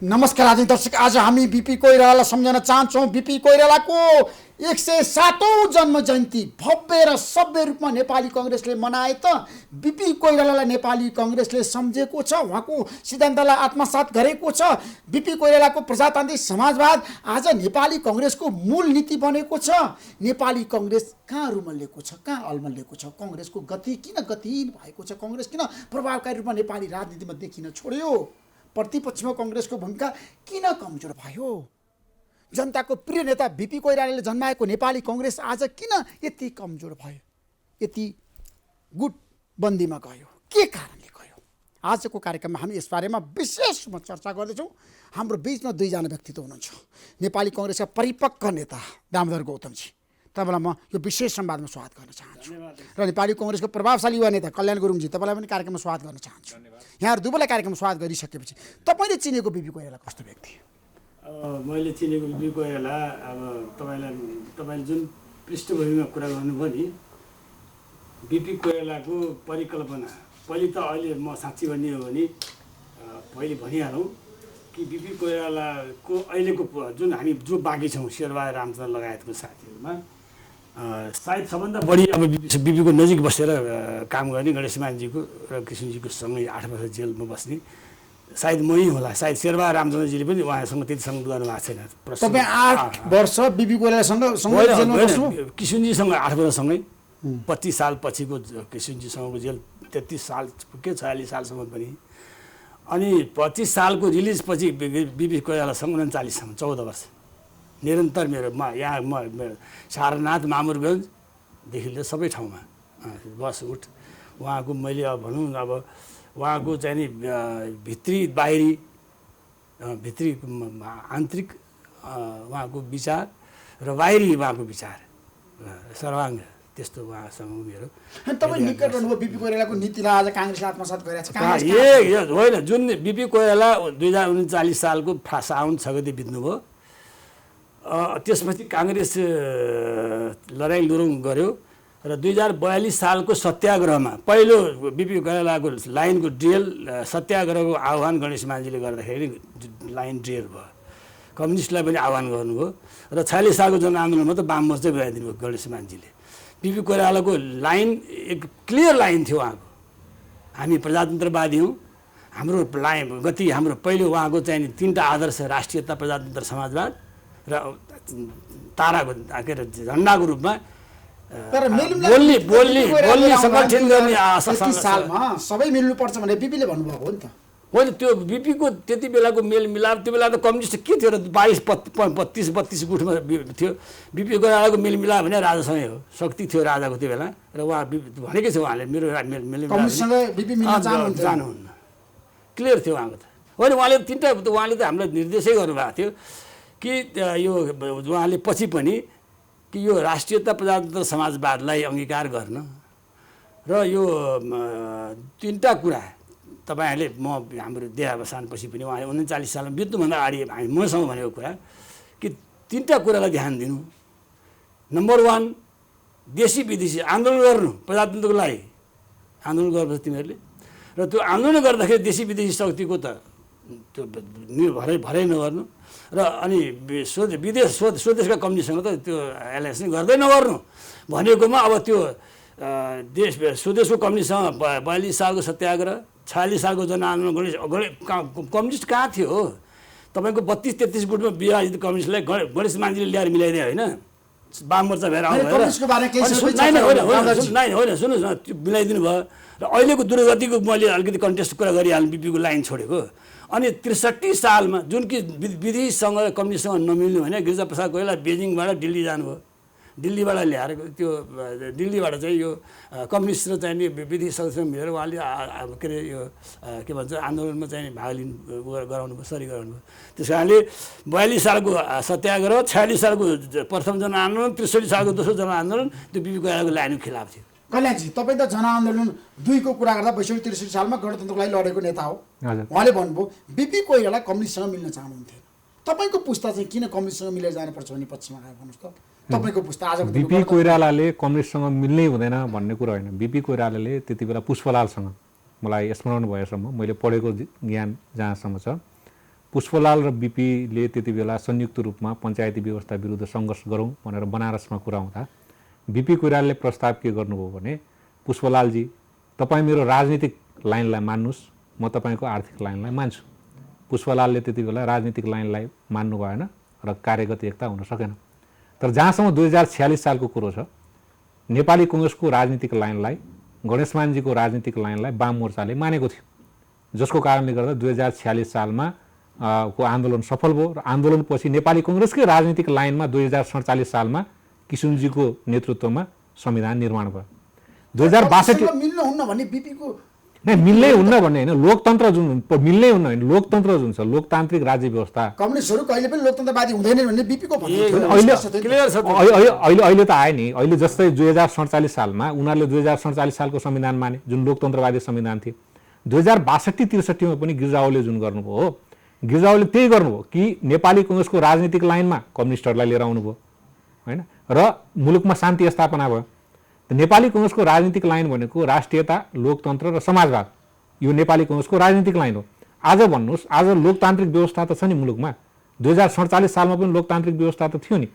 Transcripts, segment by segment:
नमस्कार आदरणीय दर्शक, आज हामी बिपी कोइरालालाई सम्झन चाहन्छौँ। बिपी कोइरालाको 107औं जन्म जयन्ती भव्य र सभ्य रूपमा नेपाली कङ्ग्रेसले मनाए त बिपी कोइरालालाई नेपाली कङ्ग्रेसले सम्झेको छ, उहाँको सिद्धान्तलाई आत्मसात गरेको छ। बिपी कोइरालाको प्रजातान्त्रिक समाजवाद आज नेपाली कङ्ग्रेसको मूल नीति बनेको छ। नेपाली कङ्ग्रेस कहाँ रुमल्लेको छ, कहाँ अल्मल्लेको छ, कङ्ग्रेसको गति किन गतिहीन भएको छ, कङ्ग्रेस किन प्रभावकारी रूपमा नेपाली राजनीतिमा देखिन छोड्यो, प्रतिपक्षमा कङ्ग्रेसको भूमिका किन कमजोर भयो, जनताको प्रिय नेता बिपी कोइरालाले जन्माएको नेपाली कङ्ग्रेस आज किन यति कमजोर भयो, यति गुटबन्दीमा गयो, के कारणले गयो? आजको कार्यक्रममा हामी यस बारेमा विशेष रूपमा चर्चा गर्दैछौँ। हाम्रो बिचमा दुईजना व्यक्तित्व हुनुहुन्छ। नेपाली कङ्ग्रेसका परिपक्व नेता दामोदर गौतमजी, तपाईँलाई म यो विशेष संवादमा स्वागत गर्न चाहन्छु। र नेपाली कङ्ग्रेसको प्रभावशाली युवा नेता कल्याण गुरुङजी, तपाईँलाई पनि कार्यक्रममा स्वागत गर्न चाहन्छु। यहाँहरू दुवैलाई कार्यक्रममा स्वागत गरिसकेपछि तपाईँले चिनेको बिपी कोइराला कस्तो व्यक्ति? मैले चिनेको बिपी कोइराला, अब तपाईँले जुन पृष्ठभूमिमा कुरा गर्नुभयो नि, बिपी कोइरालाको परिकल्पना पहिले त अहिले म साँच्ची भन्ने हो भने पहिले भनिहालौँ कि बिपी कोइरालाको अहिलेको जुन हामी जो बाँकी छौँ शेरबहादुर रामचन्द्र लगायतको साथीहरूमा सायद सबभन्दा बढी अब बिपीको नजिक बसेर काम गर्ने गणेशमानजीको र कृष्णजीको सँगै 8 वर्ष जेलमा बस्ने सायद मै होला। सायद शेरबहादुर रामचन्द्रजीले पनि उहाँसँग त्यति सँगै गर्नु भएको छैन। तपाईँ 8 वर्ष बिपी कोइरालासँग कृष्णजीसँग 8 वर्षसँगै 25 साल पछिको कृष्णजीसँगको जेल 33 साल के 46 सालसम्म पनि, अनि 25 सालको रिलिजपछि बिपी कोइरालासँग 39सम्म 14 वर्ष निरन्तर मेरो यहाँ सारनाथ मामुरगञ्जदेखि लिएर सबै ठाउँमा बस उठ उहाँको मैले अब भनौँ अब उहाँको चाहिँ नि भित्री बाहिरी भित्री आन्तरिक उहाँको विचार र बाहिरी उहाँको विचार सर्वाङ्ग त्यस्तो उहाँसँग मेरो। तपाईँ निकट रहनुभयो बिपी कोइरालाको नीतिलाई आज काङ्ग्रेसले आत्मसात गरेको छ। होइन, जुन बिपी कोइराला 2039 सालको साउन 6 गते बित्नुभयो, त्यसपछि काङ्ग्रेस लडाइँ लुरुङ गर्यो र 2042 सालको सत्याग्रहमा पहिलो बिपी कोइरालाको लाइनको ड्रियल सत्याग्रहको आह्वान गणेशमानजीले गर्दाखेरि लाइन ड्रियल भयो। कम्युनिस्टलाई पनि आह्वान गर्नुभयो र 46 सालको जनआन्दोलनमा त वाम मोर्चा गराइदिनु भयो गणेशमानजीले। बिपी कोइरालाको लाइन एक क्लियर लाइन थियो उहाँको, हामी प्रजातन्त्रवादी हौँ, हाम्रो लाइन गति हाम्रो पहिलो उहाँको चाहिँ 3टा आदर्श राष्ट्रियता, प्रजातन्त्र, समाजवाद र ताराको के अरे झन्डाको रूपमा बोल्ने संगठन गर्ने 30 सालमा सबै मिल्नुपर्छ भने बिपीले भन्नुभएको हो नि त। होइन, त्यो बिपीको त्यति बेलाको मेलमिलाप, त्यो बेला त कम्युनिस्ट के थियो र 22-32 गुटमा थियो। बिपी कोइरालाको मेलमिलाप भने राजासँगै हो, शक्ति थियो राजाको त्यो बेला, र उहाँ भनेकै थियो उहाँले मेरो मेलमिलाप जानुहुन्न, क्लियर थियो उहाँको त। होइन, उहाँले 3टा उहाँले त हामीलाई निर्देशै गर्नुभएको थियो कि यो उहाँले पछि पनि कि यो राष्ट्रियता, प्रजातन्त्र, समाजवादलाई अङ्गीकार गर्न र यो 3टा कुरा तपाईँहरूले हाम्रो देहावसानपछि पनि उहाँले 39 सालमा बित्नुभन्दा अगाडि हामी मसँग भनेको कुरा कि 3टा कुरालाई ध्यान दिनु। नम्बर 1, देशी विदेशी आन्दोलन गर्नु, प्रजातन्त्रको लागि आन्दोलन गर्नुपर्छ तिमीहरूले, र त्यो आन्दोलन गर्दाखेरि देशी विदेशी शक्तिको त त्यो भरै नगर्नु, र अनि स्वदेशका कम्युनिस्टसँग त त्यो एलायन्स नै गर्दै नगर्नु भनेकोमा अब त्यो स्वदेशको कम्युनिस्टसँग 42 सालको सत्याग्रह, 46 सालको जनआन्दोलन कम्युनिस्ट कहाँ थियो? तपाईँको 32-33 गुटमा विभाजित कम्युनिस्टलाई गणेशमानजीले ल्याएर मिलाइदियो होइन, वाम मोर्चा भएर आउनु होइन, सुन्नुहोस् न, त्यो मिलाइदिनु भयो। र अहिलेको दुर्गतिको मैले अलिकति कन्टेस्ट कुरा गरिहाल्नु, बिपीको लाइन छोडेको। अनि 63 सालमा जुन कि विधिसँग कम्युनिस्टसँग नमिल्नु भने गिरिजाप्रसाद कोइराला बेजिङबाट दिल्ली जानुभयो, दिल्लीबाट ल्याएर त्यो दिल्लीबाट चाहिँ यो कम्युनिस्ट र चाहिँ नि विधि सदस्य मिलेर उहाँले के अरे यो के भन्छ आन्दोलनमा चाहिँ भाग गराउनु भयो, सरी गराउनु भयो। त्यस कारणले 42 सालको सत्याग्रह, 46 सालको प्रथम जनआन्दोलन, 63 सालको दोस्रो जनआन्दोलन त्यो बिपी कोइरालाको लाइनको खिलाफ थियो। कल्याणजी, तपाईँ त जनआन्दोलन 2 को कुरा गर्दा 62-63 सालमा गणतन्त्रको लागि लडेको नेता हो। उहाँले भन्नुभयो बिपी कोइराला कम्युनिस्टसँग मिल्न चाहनुहुन्थेन। तपाईँको पुस्ता चाहिँ किन कम्युनिस्टसँग मिलेर जानुपर्छ भन्ने पक्षमा आयो भन्नुहोस् त? तपाईँको पुस्ता आज बिपी कोइरालाले कम्युनिस्टसँग मिल्नै हुँदैन भन्ने कुरा होइन। बिपी कोइरालाले त्यति बेला पुष्पलालसँग, मलाई स्मरण भएसम्म मैले पढेको ज्ञान जहाँसम्म छ, पुष्पलाल र बिपीले त्यति बेला संयुक्त रूपमा पञ्चायती व्यवस्था विरुद्ध सङ्घर्ष गरौँ भनेर बनारसमा कुरा हुँदा बिपी कोइरालाले प्रस्ताव के गर्नुभयो भने पुष्पलालजी तपाईँ मेरो राजनीतिक लाइनलाई मान्नुहोस् म तपाईँको आर्थिक लाइनलाई मान्छु। पुष्पलालले त्यति बेला राजनीतिक लाइनलाई मान्नु भएन र कार्यगत एकता हुन सकेन। तर जहाँसम्म 2046 सालको कुरो छ नेपाली कङ्ग्रेसको राजनीतिक लाइनलाई गणेशमानजीको राजनीतिक लाइनलाई वाम मोर्चाले मानेको थियो, जसको कारणले गर्दा 2046 सालमा को आन्दोलन सफल भयो र आन्दोलनपछि नेपाली कङ्ग्रेसकै राजनीतिक लाइनमा 2047 सालमा किशुनजीको नेतृत्वमा संविधान निर्माण भयो। 2062 मिल्न हुन्न भन्ने बिपीको नै मिल्नै हुन्न भन्ने होइन, लोकतन्त्र जुन मिल्नै हुन्न होइन, लोकतन्त्र जुन छ लोकतान्त्रिक राज्य व्यवस्था कम्युनिस्टहरू कहिले पनि लोकतन्त्रवादी हुँदैनन् भन्ने बिपीको अहिले त आयो नि। अहिले जस्तै 2047 सालमा उनीहरूले 2047 सालको संविधान माने जुन लोकतन्त्रवादी संविधान थियो। 2062-63 पनि गिर्जाओले जुन गर्नुभयो हो, गिर्जाओले त्यही गर्नुभयो कि नेपाली कङ्ग्रेसको राजनीतिक लाइनमा कम्युनिस्टहरूलाई लिएर आउनुभयो होइन र मुलुकमा शान्ति स्थापना भयो। नेपाली कङ्ग्रेसको राजनीतिक लाइन भनेको राष्ट्रियता, लोकतन्त्र र समाजवाद, यो नेपाली कङ्ग्रेसको राजनीतिक लाइन हो। आज भन्नुहोस्, आज लोकतान्त्रिक व्यवस्था त छ नि मुलुकमा, 2047 सालमा पनि लोकतान्त्रिक व्यवस्था त थियो नि।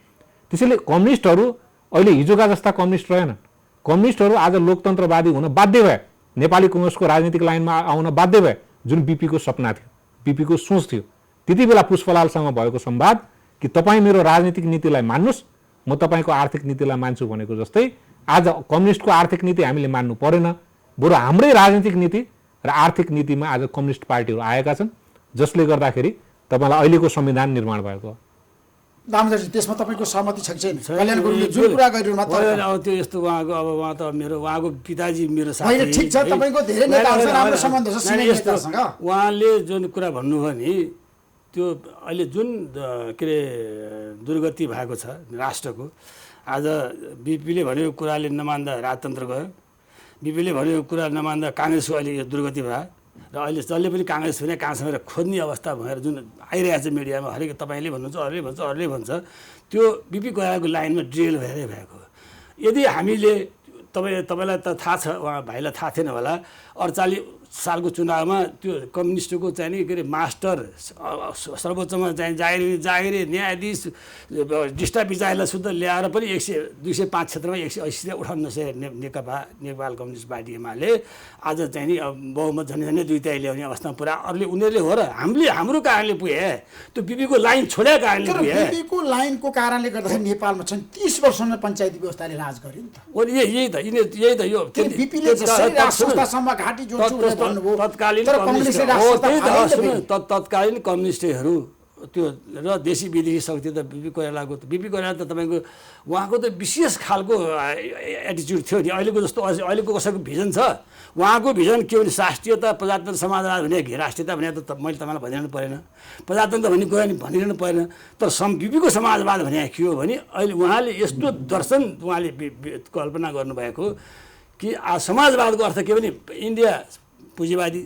त्यसैले कम्युनिस्टहरू अहिले हिजोका जस्ता कम्युनिस्ट रहेनन्। कम्युनिस्टहरू आज लोकतन्त्रवादी हुन बाध्य भए, नेपाली कङ्ग्रेसको राजनीतिक लाइनमा आउन बाध्य भए, जुन बिपीको सपना थियो, बिपीको सोच थियो। त्यति बेला पुष्पलालसँग भएको संवाद कि तपाईँ मेरो राजनीतिक नीतिलाई मान्नुहोस्, म तपाईँको आर्थिक नीतिलाई मान्छु भनेको जस्तै आज कम्युनिस्टको आर्थिक नीति हामीले मान्नु परेन, बरु हाम्रै राजनीतिक नीति र आर्थिक नीतिमा आज कम्युनिस्ट पार्टीहरू आएका छन्, जसले गर्दाखेरि तपाईँलाई अहिलेको संविधान निर्माण भएको हो। दामोदरजी, त्यसमा तपाईँको सहमति छ कि छैन? कल्याण गुरुङले जुन कुरा गरिरहनु अब त्यो यस्तो उहाँको अब उहाँ त मेरो उहाँको पिताजी मेरो साथी, ठिक छ, तपाईँको धेरै नेताहरूसँग राम्रो सम्बन्ध छ सिनियर नेतासँग। उहाँले जुन कुरा भन्नुभयो नि, त्यो अहिले जुन के अरे दुर्गति भएको छ राष्ट्रको, आज बिपीले भनेको कुराले नमान्दा राजतन्त्र गयो, बिपीले भनेको कुरा नमान्दा काङ्ग्रेसको अहिले यो दुर्गति भयो र अहिले जसले पनि काङ्ग्रेस भने कहाँसम्म खोज्ने अवस्था भएर जुन आइरहेको छ मिडियामा, हरेक तपाईँले भन्नुहुन्छ, अरूले भन्छ, अरूले भन्छ, त्यो बिपी कोइरालाको लाइनमा ड्रिल भएरै भएको। यदि हामीले तपाईँलाई त थाहा छ, उहाँ भाइलाई थाहा थिएन होला, 48 सालको चुनावमा त्यो कम्युनिस्टको चाहिँ नि के अरे मास्टर सर्वोच्चमा चाहिँ जागिरी न्यायाधीश डिस्टा विचारलाई शुद्ध ल्याएर पनि 205 क्षेत्रमा 198 नेकपा नेपाल कम्युनिस्ट पार्टी एमाले आज चाहिँ नि बहुमत झन्डै दुईटाइ ल्याउने अवस्थामा पुरा अरूले उनीहरूले हो र हाम्रो कारणले पुगे, त्यो बिपीको लाइन छोडेको कारणले पुगे। बिपीको लाइनको कारणले गर्दाखेरि नेपालमा छन् 30 वर्षमा पञ्चायती व्यवस्थाले राज गर्यो नि त। यही त यो बिपीले जसरी राज संस्थासम्म घाँटी जोड्छु तत्कालीन कम्युनिस्टहरू त्यो र देशी विदेशी शक्ति त बिपी कोइरालाको त तपाईँको उहाँको त विशेष खालको एटिच्युड थियो नि। अहिलेको जस्तो अहिलेको कसैको भिजन छ, उहाँको भिजन के हो भने राष्ट्रियता, प्रजातन्त्र, समाजवाद भने राष्ट्रियता भने त मैले तपाईँलाई भनिरहनु परेन, प्रजातन्त्र भन्ने कुरा नि भनिरहनु परेन, तर बिपीको समाजवाद भने के हो भने अहिले उहाँले यस्तो दर्शन उहाँले कल्पना गर्नुभएको कि समाजवादको अर्थ के भने इन्डिया पुँजीवादी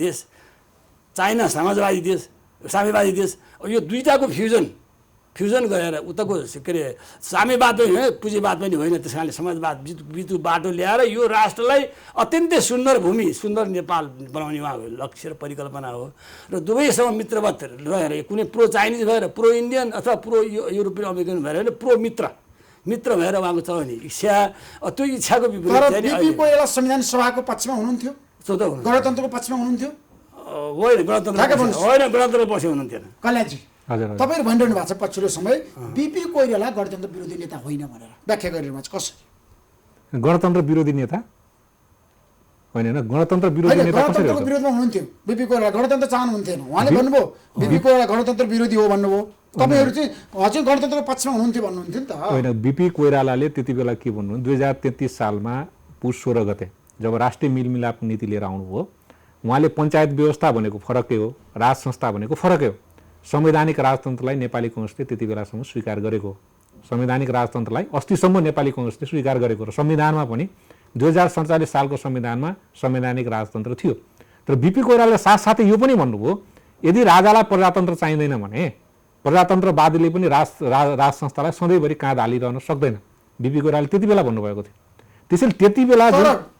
देश, चाइना समाजवादी देश, साम्यवादी देश, यो दुईटाको फ्युजन गरेर उताको के अरे साम्यवाद पनि होइन, पुँजीवाद पनि होइन, त्यस कारणले समाजवाद बिचु बाटो ल्याएर यो राष्ट्रलाई अत्यन्तै सुन्दर भूमि, सुन्दर नेपाल बनाउने उहाँको लक्ष्य र परिकल्पना हो। र दुवैसँग मित्रवत रहेर कुनै प्रो चाइनिज भएर, प्रो इन्डियन अथवा प्रो युरोपियन अमेरिकन भएर होइन, प्रो मित्र भएर उहाँको छ नि इच्छा, त्यो इच्छाको विपरीत संविधान सभाको पक्षमा हुनुहुन्थ्यो, गणतन्त्रको पक्षमा हुनुहुन्थ्यो? होइन, गणतन्त्र पक्ष हुनुहुन्थेन। कल्याणजी, तपाईँहरू भनिरहनु भएको छ पछिल्लो समय बिपी कोइराला गणतन्त्र विरोधी नेता होइन भनेर व्याख्या गरिरहनु भएको छ। कसरी गणतन्त्र विरोधी नेता होइन? गणतन्त्र विरोधी नेता गणतन्त्रको विरोधमा हुनुहुन्थ्यो बिपी कोइराला, गणतन्त्र चाहनुहुन्थेन। उहाँले भन्नुभयो बिपी कोइराला गणतन्त्र विरोधी हो भन्नुभयो, तपाईँहरू चाहिँ अझै गणतन्त्रको पक्षमा हुनुहुन्थ्यो भन्नुहुन्थ्यो नि त। होइन, बिपी कोइरालाले त्यति बेला के भन्नु, 2033 सालमा पुस 16 गते जब राष्ट्रिय मेलमिलाप नीति लिएर आउनुभयो, उहाँले पञ्चायत व्यवस्था भनेको फरकै हो, राज संस्था भनेको फरकै हो। संवैधानिक राजतन्त्रलाई नेपाली कङ्ग्रेसले त्यति बेलासम्म स्वीकार गरेको, संवैधानिक राजतन्त्रलाई अस्तिसम्म नेपाली कङ्ग्रेसले स्वीकार गरेको र संविधानमा पनि 2047 सालको संविधानमा संवैधानिक राजतन्त्र थियो। तर बिपी कोइरालाले साथसाथै यो पनि भन्नुभयो, यदि राजालाई प्रजातन्त्र चाहिँदैन भने प्रजातन्त्रवादीले पनि राज संस्थालाई सधैँभरि काँध हालिरहन सक्दैन, बिपी कोइरालाले त्यति बेला भन्नुभएको थियो। त्यसैले त्यति बेला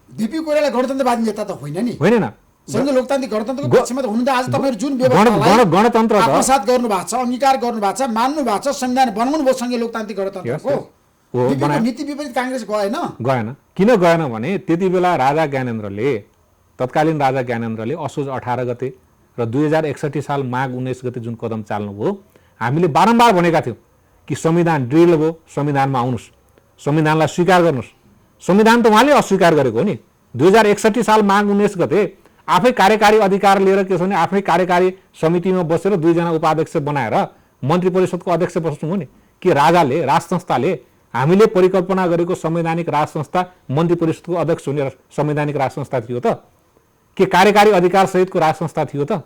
बिपी कोइराला गणतन्त्रवादी नेता त होइन नि, होइन, संघीय लोकतान्त्रिक गणतन्त्रको पक्षमा त हुनु त आज तपाईँहरू जुन व्यवस्थालाई गणतन्त्र त आत्मसात गर्नु भएको छ, अंगीकार गर्नु भएको छ, मान्नु भएको छ, संविधान बनाउनु भयो संघीय लोकतान्त्रिक गणतन्त्रको। नीति विपरीत काङ्ग्रेस गएन। किन गएन भने त्यति बेला तत्कालीन राजा ज्ञानेन्द्रले असोज 18 गते र 2061 साल माघ 19 गते जुन कदम चाल्नुभयो, हामीले बारम्बार भनेका थियौँ कि संविधान ड्रिल भयो, संविधानमा आउनुहोस्, संविधानलाई स्वीकार गर्नुहोस्। संविधान त उहाँले अस्वीकार गरेको हो नि। 2061 साल माघ 19 गते आफै कार्यकारी अधिकार लिएर के छ भने आफै कार्यकारी समितिमा बसेर 2 जना उपाध्यक्ष बनाएर मन्त्री परिषदको अध्यक्ष बस्नु हो नि। कि राजाले, राज संस्थाले हामीले परिकल्पना गरेको संवैधानिक राज संस्था मन्त्री परिषदको अध्यक्ष हुने संवैधानिक राज संस्था थियो त? के कार्यकारी अधिकार सहितको राज संस्था थियो त?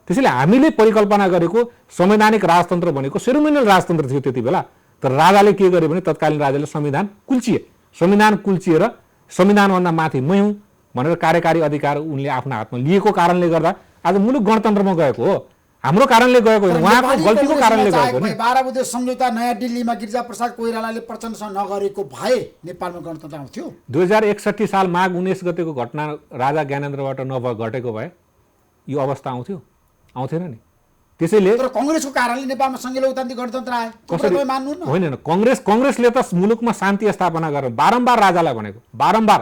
त्यसैले हामीले परिकल्पना गरेको संवैधानिक राजतन्त्र भनेको सेरोमोनियल राजतन्त्र थियो त्यति बेला। तर राजाले के गर्यो भने तत्कालीन राजाले संविधान कुल्चिएर संविधानभन्दा माथि मै हुँ भनेर कार्यकारी अधिकार उनले आफ्नो हातमा लिएको कारणले गर्दा आज मुलुक गणतन्त्रमा गएको हो। हाम्रो कारणले गएको होइन, उहाँको गल्तीको कारणले गएको नि। 12 बुँदे सम्झौता नयाँ दिल्लीमा गिरिजाप्रसाद कोइरालाले प्रचण्डसँग नगरेको भए नेपालमा गणतन्त्र आउँथ्यो। 2061 साल माघ 19 गतेको घटना राजा ज्ञानेन्द्रबाट घटेको भए यो अवस्था आउँथेन नि। त्यसैले तर कांग्रेसको कारणले नेपालमा संघीय लोकतान्त्रिक गणतन्त्र आयो। कसरी मान्नु न? होइन, कांग्रेसले त मुलुकमा शान्ति स्थापना गरेर बारम्बार राजालाई भनेको, बारम्बार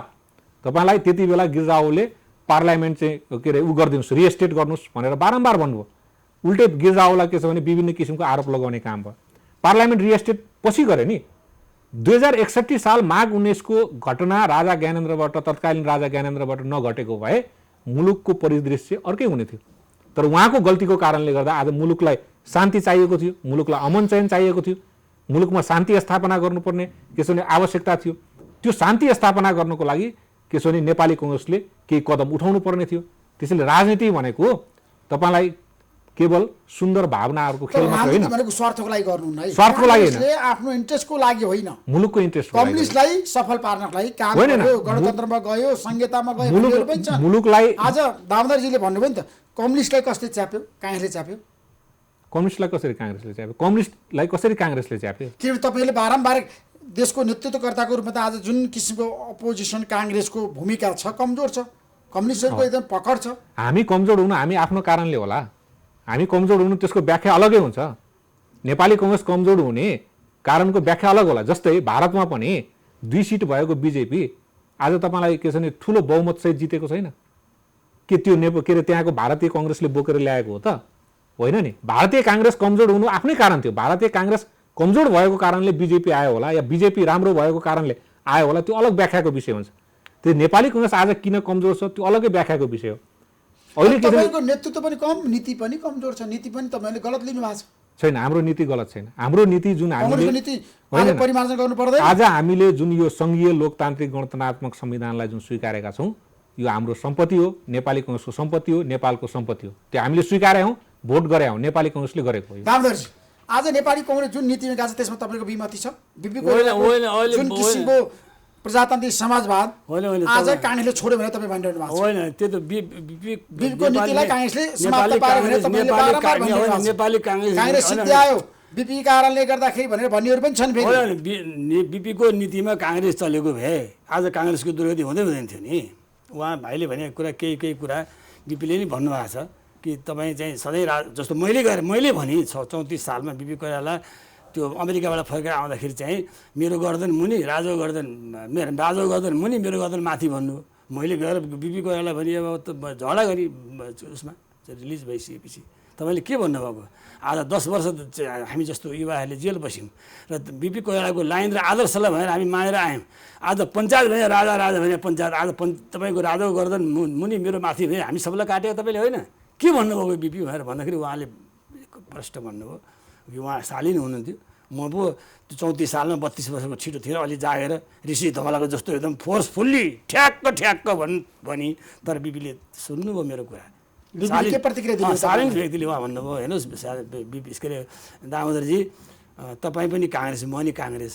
तपाईलाई त्यति बेला गिर्जाओले पार्लियामेन्ट चाहिँ के अरे उ गरिदिनुहोस्, रिएस्टेट गर्नुहोस् भनेर बारम्बार भन्नुभयो। उल्टै गिर्जाओलाई के छ भने विभिन्न किसिमको आरोप लगाउने काम भयो। पार्लियामेन्ट रिएस्टेट पछि गरे नि। 2061 साल माघ 19 को घटना राजा ज्ञानेन्द्रबाट, तत्कालीन राजा ज्ञानेन्द्रबाट नघटेको भए मुलुकको परिदृश्य अर्कै हुने थियो। तर उहाँको गल्तीको कारणले गर्दा आज मुलुकलाई शान्ति चाहिएको थियो, मुलुकलाई अमन चयन चाहिएको थियो, मुलुकमा शान्ति स्थापना गर्नुपर्ने के छ भने आवश्यकता थियो। त्यो शान्ति स्थापना गर्नको लागि के छ भने नेपाली कांग्रेसले केही कदम उठाउनु पर्ने थियो। त्यसैले राजनीति भनेको तपाईलाई केवल सुन्दर भावनाहरूको खेल मात्र होइन, भनेको स्वार्थको लागि गर्नु नै, स्वार्थको लागि होइन, आफ्नो इन्ट्रेस्टको लागि होइन, मुलुकको इन्ट्रेस्ट कम्युनिस्टलाई सफल पार्नको लागि काम गर्यो, गणतन्त्रमा गयो, संहितामा गयो। मुलुकलाई आज दामोदरजीले भन्नुभयो नि त, कम्युनिस्टलाई कसले च्याप्यो? काङ्ग्रेसले च्याप्यो। कम्युनिस्टलाई कसरी काङ्ग्रेसले च्याप्यो? कम्युनिस्टलाई कसरी काङ्ग्रेसले च्याप्यो? किनभने तपाईँले बारम्बार देशको नेतृत्वकर्ताको रूपमा त आज जुन किसिमको अपोजिसन काङ्ग्रेसको भूमिका छ कमजोर छ, कम्युनिस्टहरूको एकदम पकड छ। हामी कमजोर हुनु हामी आफ्नो कारणले होला, हामी कमजोर हुनु त्यसको व्याख्या अलगै हुन्छ। नेपाली कांग्रेस कमजोर हुने कारणको व्याख्या अलग होला। जस्तै भारतमा पनि 2 सिट भएको बीजेपी आज तपाईलाई के छ भने ठुलो बहुमत सहित जितेको छैन के? त्यो के अरे त्यहाँको भारतीय कांग्रेसले बोकेर ल्याएको हो त? होइन नि। भारतीय कांग्रेस कमजोर हुनु आफ्नै कारण थियो। भारतीय कांग्रेस कमजोर भएको कारणले बीजेपी आयो होला, या बीजेपी राम्रो भएको कारणले आयो होला, त्यो अलग व्याख्याको विषय हुन्छ। त्यो नेपाली कांग्रेस आज किन कमजोर छ त्यो अलगै व्याख्याको विषय हो। अहिले तपाईको नेतृत्व पनि कम, नीति पनि कमजोर छ। नीति पनि तपाईले गलत लिनु भएको छैन। हाम्रो नीति गलत छैन। हाम्रो नीति जुन हामीले नीति परिमार्जन गर्नु पर्दैन। आज हामीले जुन यो संघीय लोकतान्त्रिक गणतन्त्रात्मक संविधानलाई जुन स्वीकारेका छौं, यो हाम्रो सम्पत्ति हो, नेपाली कांग्रेसको सम्पत्ति हो, नेपालको सम्पत्ति हो। त्यो हामीले स्वीकारे हौं, भोट गरे हौं, नेपाली कांग्रेसले गरेको हो। दामोदरजी, आज नेपाली कांग्रेस जुन नीतिमा गएको छ त्यसमा तपाईको विमति छ? जुन किसिमको प्रजातान्त्रिक समाजवाद आज कांग्रेसले छोड्यो भने तपाईँ भनिरहनु भएको छ। होइन, त्यो त बिपीको नीतिलाई कांग्रेसले समाप्त पार्यो भने तपाईले बारम्बार भनिरहनु भएको छ। नेपाली कांग्रेस सिद्ध्यायो बिपी कारणले गर्दाखेरि भनेर भन्नेहरू पनि छन्। फेरि बिपीको नीतिमा कांग्रेस चलेको भए आज कांग्रेसको दुर्गति हुँदैन थियो नि। उहाँ भाइले भनेको कुरा केही कुरा बिपीले नि भन्नुभएको छ कि तपाईँ चाहिँ सधैँ जस्तो मैले भने 34 सालमा बिपी कोइराला त्यो अमेरिकाबाट फर्केर आउँदाखेरि चाहिँ मेरो गर्दन मुनि राजो गर्दन मुनि मेरो गर्दन माथि भन्नु। मैले गएर बिपी कोइराला भने अब झगडा गरी उसमा रिलिज भइसकेपछि तपाईँले के भन्नुभएको? आज 10 वर्ष हामी जस्तो युवाहरूले जेल बस्यौँ र बिपी कोइरालाको लाइन र आदर्शलाई भनेर हामी मानेर आयौँ। आज पञ्चायत भने राजा भने पञ्चायत, आज तपाईँको राजाको गर्दन मुनि मेरो माथि भने हामी सबैलाई काटेको तपाईँले होइन के भन्नुभयो बिपी भनेर भन्दाखेरि उहाँले प्रश्न भन्नुभयो कि उहाँ शालीन हुनुहुन्थ्यो। म पो 34 सालमा 32 वर्षको छिटो थिएँ, अलि जागेर ऋषि धवलाको जस्तो एकदम फोर्सफुल्ली ठ्याक्क भनी, तर बिपीले सुन्नुभयो मेरो कुरा। शालीन व्यक्तिले उहाँ भन्नुभयो, हेर्नुहोस् के अरे दामोदरजी, तपाईँ पनि काङ्ग्रेस, म नि काङ्ग्रेस,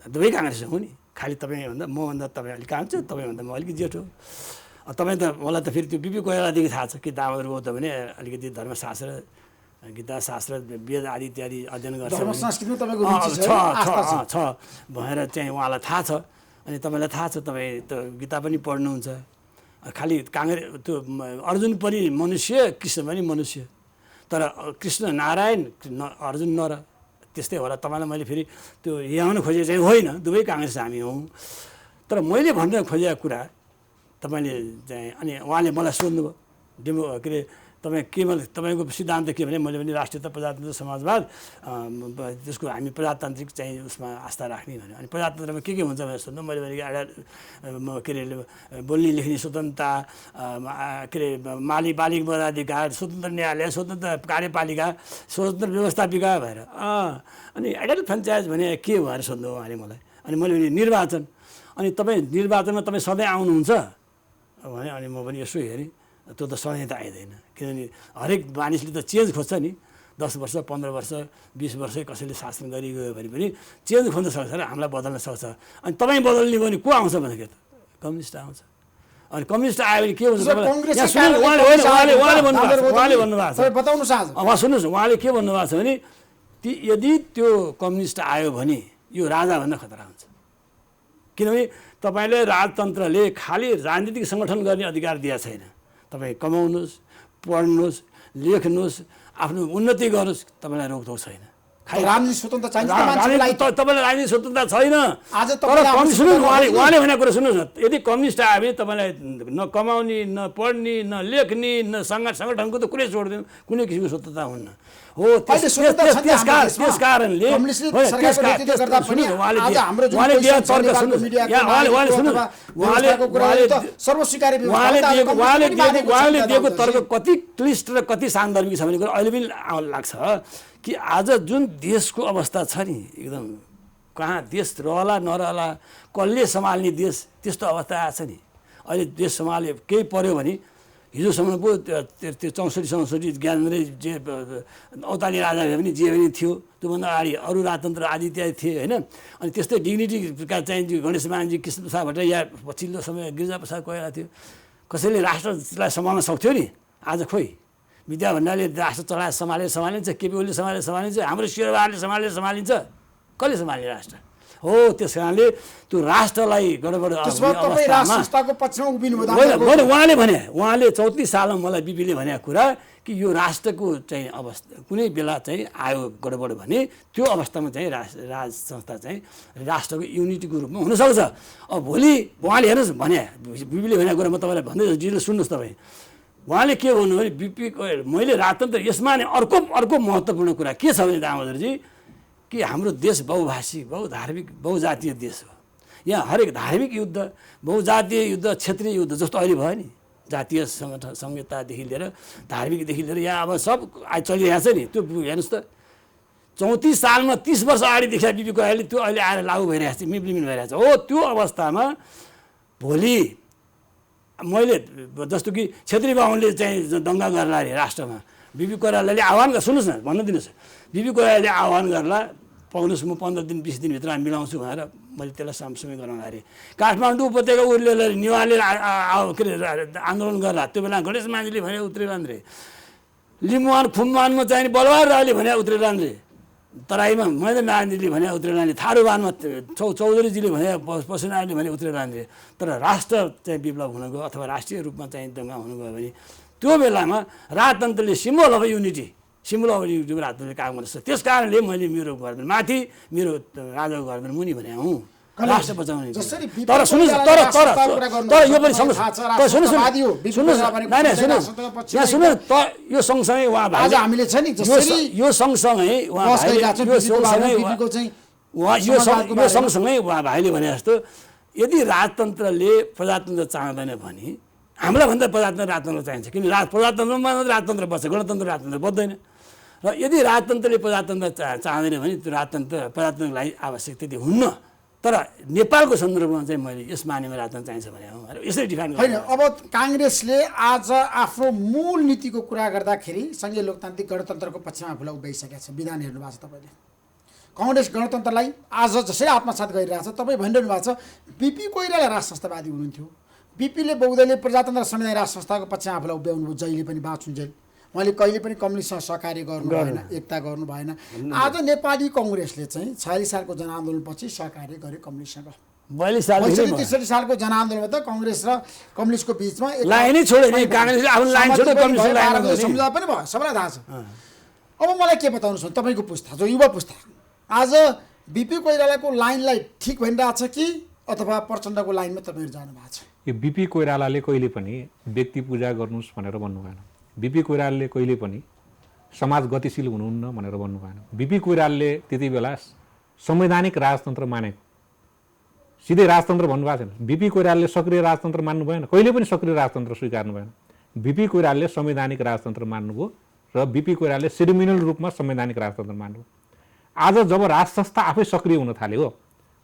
दुवै काङ्ग्रेस हो नि। खालि तपाईँभन्दा मभन्दा तपाईँ अलिक काम छ, तपाईँभन्दा म अलिकति जेठो। तपाईँ त मलाई त फेरि त्यो बिपी कोइरालादेखि थाहा छ कि दामोदर बाबु त भने अलिकति धर्मशास्त्र, गीता शास्त्र, वेद आदि इत्यादि अध्ययन गर्छ भनेर चाहिँ उहाँलाई थाहा छ। अनि तपाईँलाई थाहा छ, तपाईँ त गीता पनि पढ्नुहुन्छ, खालि काङ्ग्रेस त्यो अर्जुन पनि मनुष्य कृष्ण पनि मनुष्य तर कृष्ण नारायण अर्जुन नर त्यस्तै होला। तपाईँलाई मैले फेरि त्यो यहाँ खोजेको चाहिँ होइन, दुवै काङ्ग्रेस हामी हौँ। तर मैले भन्न खोजेको कुरा तपाईँले चाहिँ अनि उहाँले मलाई सोध्नुभयो के अरे तपाईँ तपाईँको सिद्धान्त के भने मैले पनि राष्ट्रियता प्रजातन्त्र समाजवाद त्यसको हामी प्रजातान्त्रिक चाहिँ उसमा आस्था राख्ने भन्यो। अनि प्रजातन्त्रमा के हुन्छ भनेर सोध्नु मैले भने के अरे बोल्ने लेख्ने स्वतन्त्रता के अरे बालिक मताधिकार स्वतन्त्र न्यायालय स्वतन्त्र कार्यपालिका स्वतन्त्र व्यवस्थापिका भएर अनि एडल्ट फ्रेन्चाइज भने के भएर सोध्नु उहाँले मलाई। अनि मैले भने निर्वाचन। अनि तपाईँ निर्वाचनमा तपाईँ सधैँ आउनुहुन्छ भने अनि म पनि यसो हेरेँ त्यो त सधैँ त आइँदैन किनभने हरेक मानिसले त चेन्ज खोज्छ नि। 10 वर्ष 15 वर्ष 20 वर्ष कसैले शासन गरिगयो भने पनि चेन्ज खोज्न सक्छ र हामीलाई बदल्न सक्छ। अनि तपाईँ बदल्ने भने को आउँछ भन्दाखेरि त कम्युनिस्ट आउँछ। अनि कम्युनिस्ट आयो भने के हुन्छ उहाँले भन्नुभएको छ बताउनु चाहन्छ उहाँ सुन्नुहोस् उहाँले के भन्नुभएको छ भने यदि त्यो कम्युनिस्ट आयो भने यो राजाभन्दा खतरा हुन्छ। किनभने तपाईँले राजतन्त्रले खालि राजनीतिक सङ्गठन गर्ने अधिकार दिएको छैन। तपाईँ कमाउनुहोस् पढ्नुहोस् लेख्नुहोस् आफ्नो उन्नति गर्नुहोस् तपाईँलाई रोकटोक छैन। राजनीतिक स्वतन्त्रता चाहिन्छ तपाईँलाई राजनीतिक स्वतन्त्रता छैन। आज उहाँले भनेको कुरा सुन्नुहोस् न यदि कम्युनिस्ट आयो भने तपाईँलाई न कमाउने न पढ्ने न लेख्ने न सङ्गठनको त कुनै छोडिदिनु कुनै किसिमको स्वतन्त्रता हुन्न हो। त्यस कारणले उहाँले दिएको तर्क कति क्लिष्ट र कति सान्दर्भिक छ भन्ने कुरा अहिले पनि लाग्छ कि आज जुन देशको अवस्था छ नि एकदम कहाँ देश रहला नरहला कसले सम्हाल्ने देश त्यस्तो अवस्था आएको छ नि। अहिले देश सम्हाले केही पर्यो भने हिजोसम्म पो त्यो 64 ज्ञानेन्द्र जे औतानी राजा पनि जे पनि थियो त्योभन्दा अगाडि अरू राजतन्त्र आदि इत्यादि थिए होइन। अनि त्यस्तै डिग्निटीका चाहिँ गणेश मानजी कृष्ण प्रसाद भट्टराई पछिल्लो समय गिरिजा प्रसाद कोइराला थियो। कसैले राष्ट्रलाई सम्हाल्न सक्थ्यो नि। आज खोइ विद्या भण्डारले राष्ट्र सम्हालिन्छ केपी ओलीले सम्हालिन्छ हाम्रो शेरबहादुरले सम्हालिन्छ कसले सम्हाल्ने राष्ट्र हो। त्यस कारणले त्यो राष्ट्रलाई गडबड उहाँले 34 सालमा मलाई बिपीले भनेको कुरा कि यो राष्ट्रको चाहिँ अवस्था कुनै बेला चाहिँ आयो गडबड भने त्यो अवस्थामा चाहिँ राज संस्था चाहिँ राष्ट्रको युनिटीको रूपमा हुनसक्छ। अब भोलि उहाँले हेर्नुहोस् भने बिपीले भनेको कुरा म तपाईँलाई भन्दै डिटेल सुन्नुहोस्। तपाईँ उहाँले के भन्नु भने बिपी मैले राजतन्त्र यसमा नै अर्को महत्त्वपूर्ण कुरा के छ भने दामोदरजी कि हाम्रो देश बहुभाषी बहुधार्मिक बहुजातीय देश हो। यहाँ हरेक धार्मिक युद्ध बहुजातीय युद्ध क्षेत्रीय युद्ध जस्तो अहिले भयो नि जातीय संहितादेखि लिएर धार्मिकदेखि लिएर यहाँ अब सब चलिरहेको छ नि। त्यो हेर्नुहोस् त 34 सालमा 30 वर्ष अगाडिदेखि बिपीको अहिले त्यो अहिले आएर लागू भइरहेको छ इम्प्लिमेन्ट भइरहेको छ हो। त्यो अवस्थामा भोलि मैले जस्तो कि छेत्री बाहुनले चाहिँ दङ्गा गर्ला अरे राष्ट्रमा बिपी कोइरालाले आह्वान सुन्नुहोस् न भन्न दिनुहोस् बिपी कोइरालाले आह्वान गर्ला पाउनुहोस् म 15 दिन 20 दिनभित्र मिलाउँछु भनेर मैले त्यसलाई सामसुमी गराउन अरे। काठमाडौँ उपत्यका उर्लेर नेवारले के अरे आन्दोलन गर्ला त्यो बेला गणेश मान्जीले भने उत्रेलान् रे। लिम्बुवान खुम्बानमा चाहिँ बलवार राईले भने उत्रेलान् रे। तराईमा महेन्द्र नारायणजीले भने उत्रेलान् रे। थारूबानमा चौधरीजीले भने पशुनारायणले भने उत्रेलान् रे। तर राष्ट्र चाहिँ विप्लव हुन गयो अथवा राष्ट्रिय रूपमा चाहिँ दङ्गा हुन गयो भने त्यो बेलामा राजतन्त्रले सिम्बल अफ युनिटी राजतन्त्रले काम गर्छ। त्यस कारणले मैले मेरो घरबाट माथि मेरो राजाको घरबाट मुनि भने हुँ राष्ट्र बचाउने। तर सुन्नुहोस् तर यो पनि यो सँगसँगै उहाँ भाइले भने जस्तो यदि राजतन्त्रले प्रजातन्त्र चाहँदैन भने हामीलाई भन्दा राजतन्त्र चाहिन्छ। किन प्रजातन्त्रमा राजतन्त्र बस्छ गणतन्त्र राजतन्त्र बस्दैन। र यदि राजतन्त्रले प्रजातन्त्र चाहँदैन भने त्यो प्रजातन्त्रलाई आवश्यक त्यति हुन्न। तर नेपालको सन्दर्भमा चाहिँ मैले यस मानेमा राजतन्त्र चाहिन्छ भने यसरी डिफाइन होइन। अब काङ्ग्रेसले आज आफ्नो मूल नीतिको कुरा गर्दाखेरि सङ्घीय लोकतान्त्रिक गणतन्त्रको पक्षमा आफूलाई उभ्याइसकेको छ। विधान हेर्नु भएको छ तपाईँले काङ्ग्रेस गणतन्त्रलाई आज जसरी आत्मसात गरिरहेको छ। तपाईँ भनिरहनु भएको छ बिपी कोइराला राज संस्थावादी हुनुहुन्थ्यो। बिपीले बहुदलीय प्रजातन्त्र संविधान राज संस्थाको पक्षमा आफूलाई उभ्याउनु भयो जहिले पनि बाँचुन्जेल। उहाँले कहिले पनि कम्युनिस्टसँग सहकार्य गर्नु भएन एकता गर्नु भएन। आज नेपाली कङ्ग्रेसले चाहिँ 46 सालको जनआन्दोलनपछि सहकार्य गर्यो कम्युनिस्टसँग 42 सालदेखि 63 सालको जनआन्दोलनमा त कांग्रेस र कम्युनिस्टको बीचमा लाइनै छोड्यो नि, कांग्रेसले आफ्नो लाइन छोड्यो, कम्युनिस्टले लाइन भयो, सम्झौता पनि भयो, सबैलाई थाहा छ। अब मलाई के बताउनुहोस् भने तपाईँको पुस्ता जो युवा पुस्ता आज बिपी कोइरालाको लाइनलाई ठिक भनिरहेछ कि अथवा प्रचण्डको लाइनमा तपाईँहरू जानु भएको छ? यो बिपी कोइरालाले कहिले पनि व्यक्ति पूजा गर्नुहोस् भनेर भन्नु भएन। बिपी कोइरालाले कहिले पनि समाज गतिशील हुनुहुन्न भनेर भन्नु भएन। बिपी कोइरालाले त्यति बेला संवैधानिक राजतन्त्र मानेको, सिधै राजतन्त्र भन्नुभएको छैन। बिपी कोइरालाले सक्रिय राजतन्त्र मान्नु भएन, कहिले पनि सक्रिय राजतन्त्र स्वीकार्नु भएन। बिपी कोइरालाले संवैधानिक राजतन्त्र मान्नुभयो र बिपी कोइरालाले सेरिमोनियल रूपमा संवैधानिक राजतन्त्र मान्नुभयो। आज जब राज संस्था आफै सक्रिय हुन थाल्यो,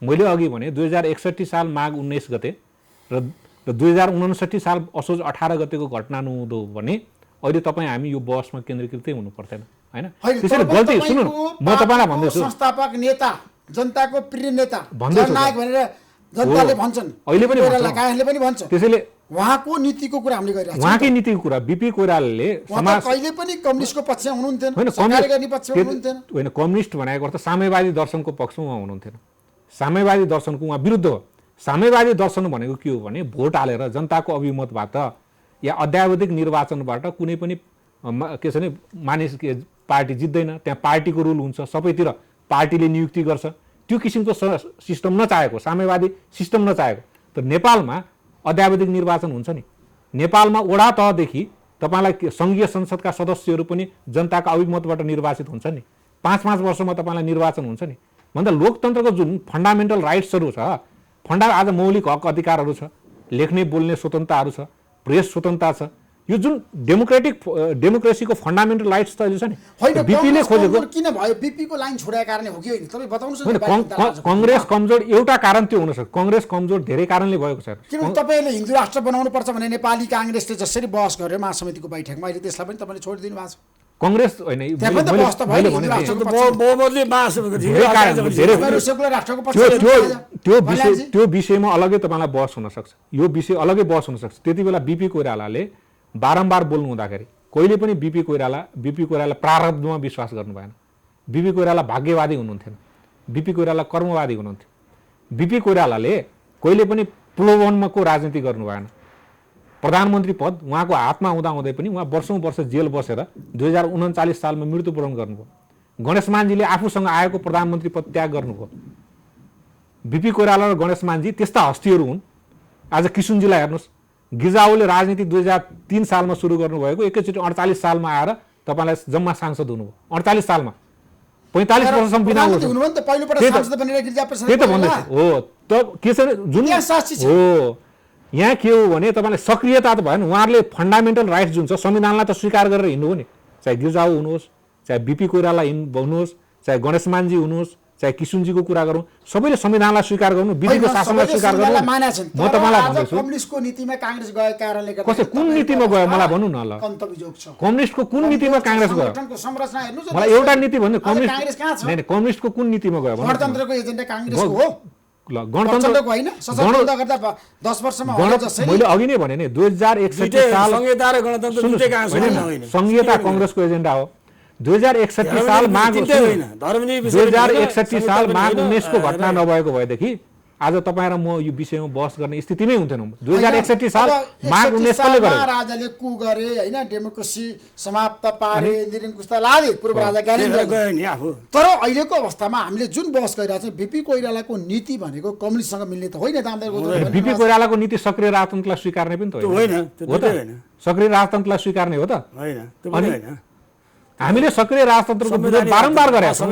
मैले अघि भने 2061 साल माघ 19 गते र 2059 साल असोज 18 गतेको घटना नहुँदो भने अहिले तपाईँ हामी यो बहसमा केन्द्रीकृतै हुनु पर्दैन, हैन? त्यसैले गल्ती सुन्नु, म तपाईँलाई भन्दैछु, संस्थापक नेता, जनताको प्रिय नेता, जननायक भनेर जनताले भन्छन्, अहिले पनि लगायतले पनि भन्छ। त्यसैले उहाँको नीतिको कुरा हामीले गरिरहेका छौँ। उहाँकै नीतिको कुरा बिपी कोइरालाले समाज कहिले पनि कम्युनिस्टको पक्षमा हुनुहुन्थेन, होइन, सरकार गर्ने पक्षमा हुनुहुन्थेन। होइन, कम्युनिस्ट भनेको अर्थ साम्यवादी दर्शनको पक्षमा उहाँ हुनुहुन्थेन। साम्यवादी दर्शनको उहाँ विरुद्ध हो। साम्यवादी दर्शन भनेको के हो भने भोट हालेर जनताको अभिमतबाट या अध्यावधिक निर्वाचनबाट कुनै पनि के छ भने मानिस पार्टी जित्दैन, त्यहाँ पार्टीको रुल हुन्छ, सबैतिर पार्टीले नियुक्ति गर्छ, त्यो किसिमको सिस्टम नचाहेको, साम्यवादी सिस्टम नचाहेको। तर नेपालमा अध्यावधिक निर्वाचन हुन्छ नि। नेपालमा वडा तहदेखि तपाईँलाई सङ्घीय संसदका सदस्यहरू पनि जनताका अभिमतबाट निर्वाचित हुन्छ नि। 5-5 वर्षमा तपाईँलाई निर्वाचन हुन्छ नि। भन्दा लोकतन्त्रको जुन फन्डामेन्टल राइट्सहरू छ, आज मौलिक हक अधिकारहरू छ, लेख्ने बोल्ने स्वतन्त्रताहरू छ, प्रेस स्वतन्त्रता छ, यो जुन डेमोक्रेसीको फन्डामेन्टल राइट्स त छ नि, बिपीले खोजेको किन भयो? बिपीको लाइन छोडेको कारणले हो कि होइन? तपाईँ बताउनुहोस् न। कङ्ग्रेस कमजोर एउटा कारण त्यो हुन सक्छ। कङ्ग्रेस कमजोर धेरै कारणले भएको छ। किन तपाईँले हिन्दू राष्ट्र बनाउनु पर्छ भने नेपाली काङ्ग्रेसले जसरी बहस गर्यो महासमितिको बैठकमा, अहिले त्यसलाई पनि तपाईँले छोडिदिनु भएको छ। कङ्ग्रेस होइन, त्यो विषयमा अलग्गै तपाईँलाई बहस हुन सक्छ, यो विषय अलग्गै बहस हुन सक्छ। त्यति बेला बिपी कोइरालाले बारम्बार बोल्नु हुँदाखेरि कहिले पनि बिपी कोइराला प्रारब्धमा विश्वास गर्नु भएन। बिपी कोइराला भाग्यवादी हुनुहुन्थेन, बिपी कोइराला कर्मवादी हुनुहुन्थ्यो। बिपी कोइरालाले कहिले पनि प्रलोभनको राजनीति गर्नु भएन। प्रधानमन्त्री पद उहाँको हातमा हुँदाहुँदै पनि उहाँ वर्षौँ वर्ष जेल बसेर 2039 सालमा मृत्युवरण गर्नुभयो। गणेश मानजीले आफूसँग आएको प्रधानमन्त्री पद त्याग गर्नुभयो। बिपी कोइराला र गणेश मानजी त्यस्ता हस्तीहरू हुन्। आज किशुनजीलाई हेर्नुहोस्, गिजाओले राजनीति 2003 सालमा सुरु गर्नुभएको, एकैचोटि 48 सालमा आएर तपाईँलाई जम्मा सांसद हुनुभयो। 48 सालमा 45 वर्षसम्म बिना हो। त्यही त भन्दैछु हो। त के छ जुन हो यहाँ के हो भने तपाईँलाई सक्रियता त भएन। उहाँहरूले फन्डामेन्टल राइट्स जुन छ संविधानलाई त स्वीकार गरेर हिँड्नु हो नि। चाहे गिजाओ हुनुहोस्, चाहे बिपी कोइराला हुनुहोस्, चाहे गणेश मानजी हुनुहोस्, चाहे किशुनजीको कुरा गरौँ, सबैले संविधानलाई स्वीकार गर्नु, विधिको शासनलाई स्वीकार गर्नु। म तपाईँलाई भन्दैछु कम्युनिस्टको नीतिमा काङ्ग्रेस गएको कारणले गर्दा कसै कुन नीतिमा गयो मलाई भन्नु न। ल कम्युनिस्टको कुन नीतिमा काङ्ग्रेस गयो? मलाई एउटा नीति भन्नु, कम्युनिस्टको कुन नीतिमा गयो? गणतन्त्रको एजेन्डा काङ्ग्रेसको हो। गणतन्त्रको होइन, सशस्त्र गर्दा 10 वर्षमा मैले अघि नै भने नि 2061 साल संहिता काङ्ग्रेसको एजेन्डा हो। 2061 साल माघ 2061 साल माघ 19 को घटना नभएको भएदेखि आज तपाईँ र म यो विषयमा बहस गर्ने स्थितिमै हुन्थेनौँ। 2061 साल माघ 19 ले गरे, राजाले कु गरे हैन, डेमोक्रेसी समाप्त पारे, निरङ्कुशता लादे, पूर्व राजा ज्ञानेन्द्र गए नि आफू। तर अहिलेको अवस्थामा हामीले जुन बहस गरिरहेका छौँ, बिपी कोइरालाको नीति भनेको कम्युनिस्टसँग मिल्ने त होइन। बिपी कोइरालाको नीति सक्रिय राजतन्त्रलाई स्वीकार्ने पनि त होइन। सक्रिय राजतन्त्रलाई स्वीकार्ने हो त होइन। हामीले सक्रिय राजतन्त्रको विरोध बारम्बार गरेका छौँ।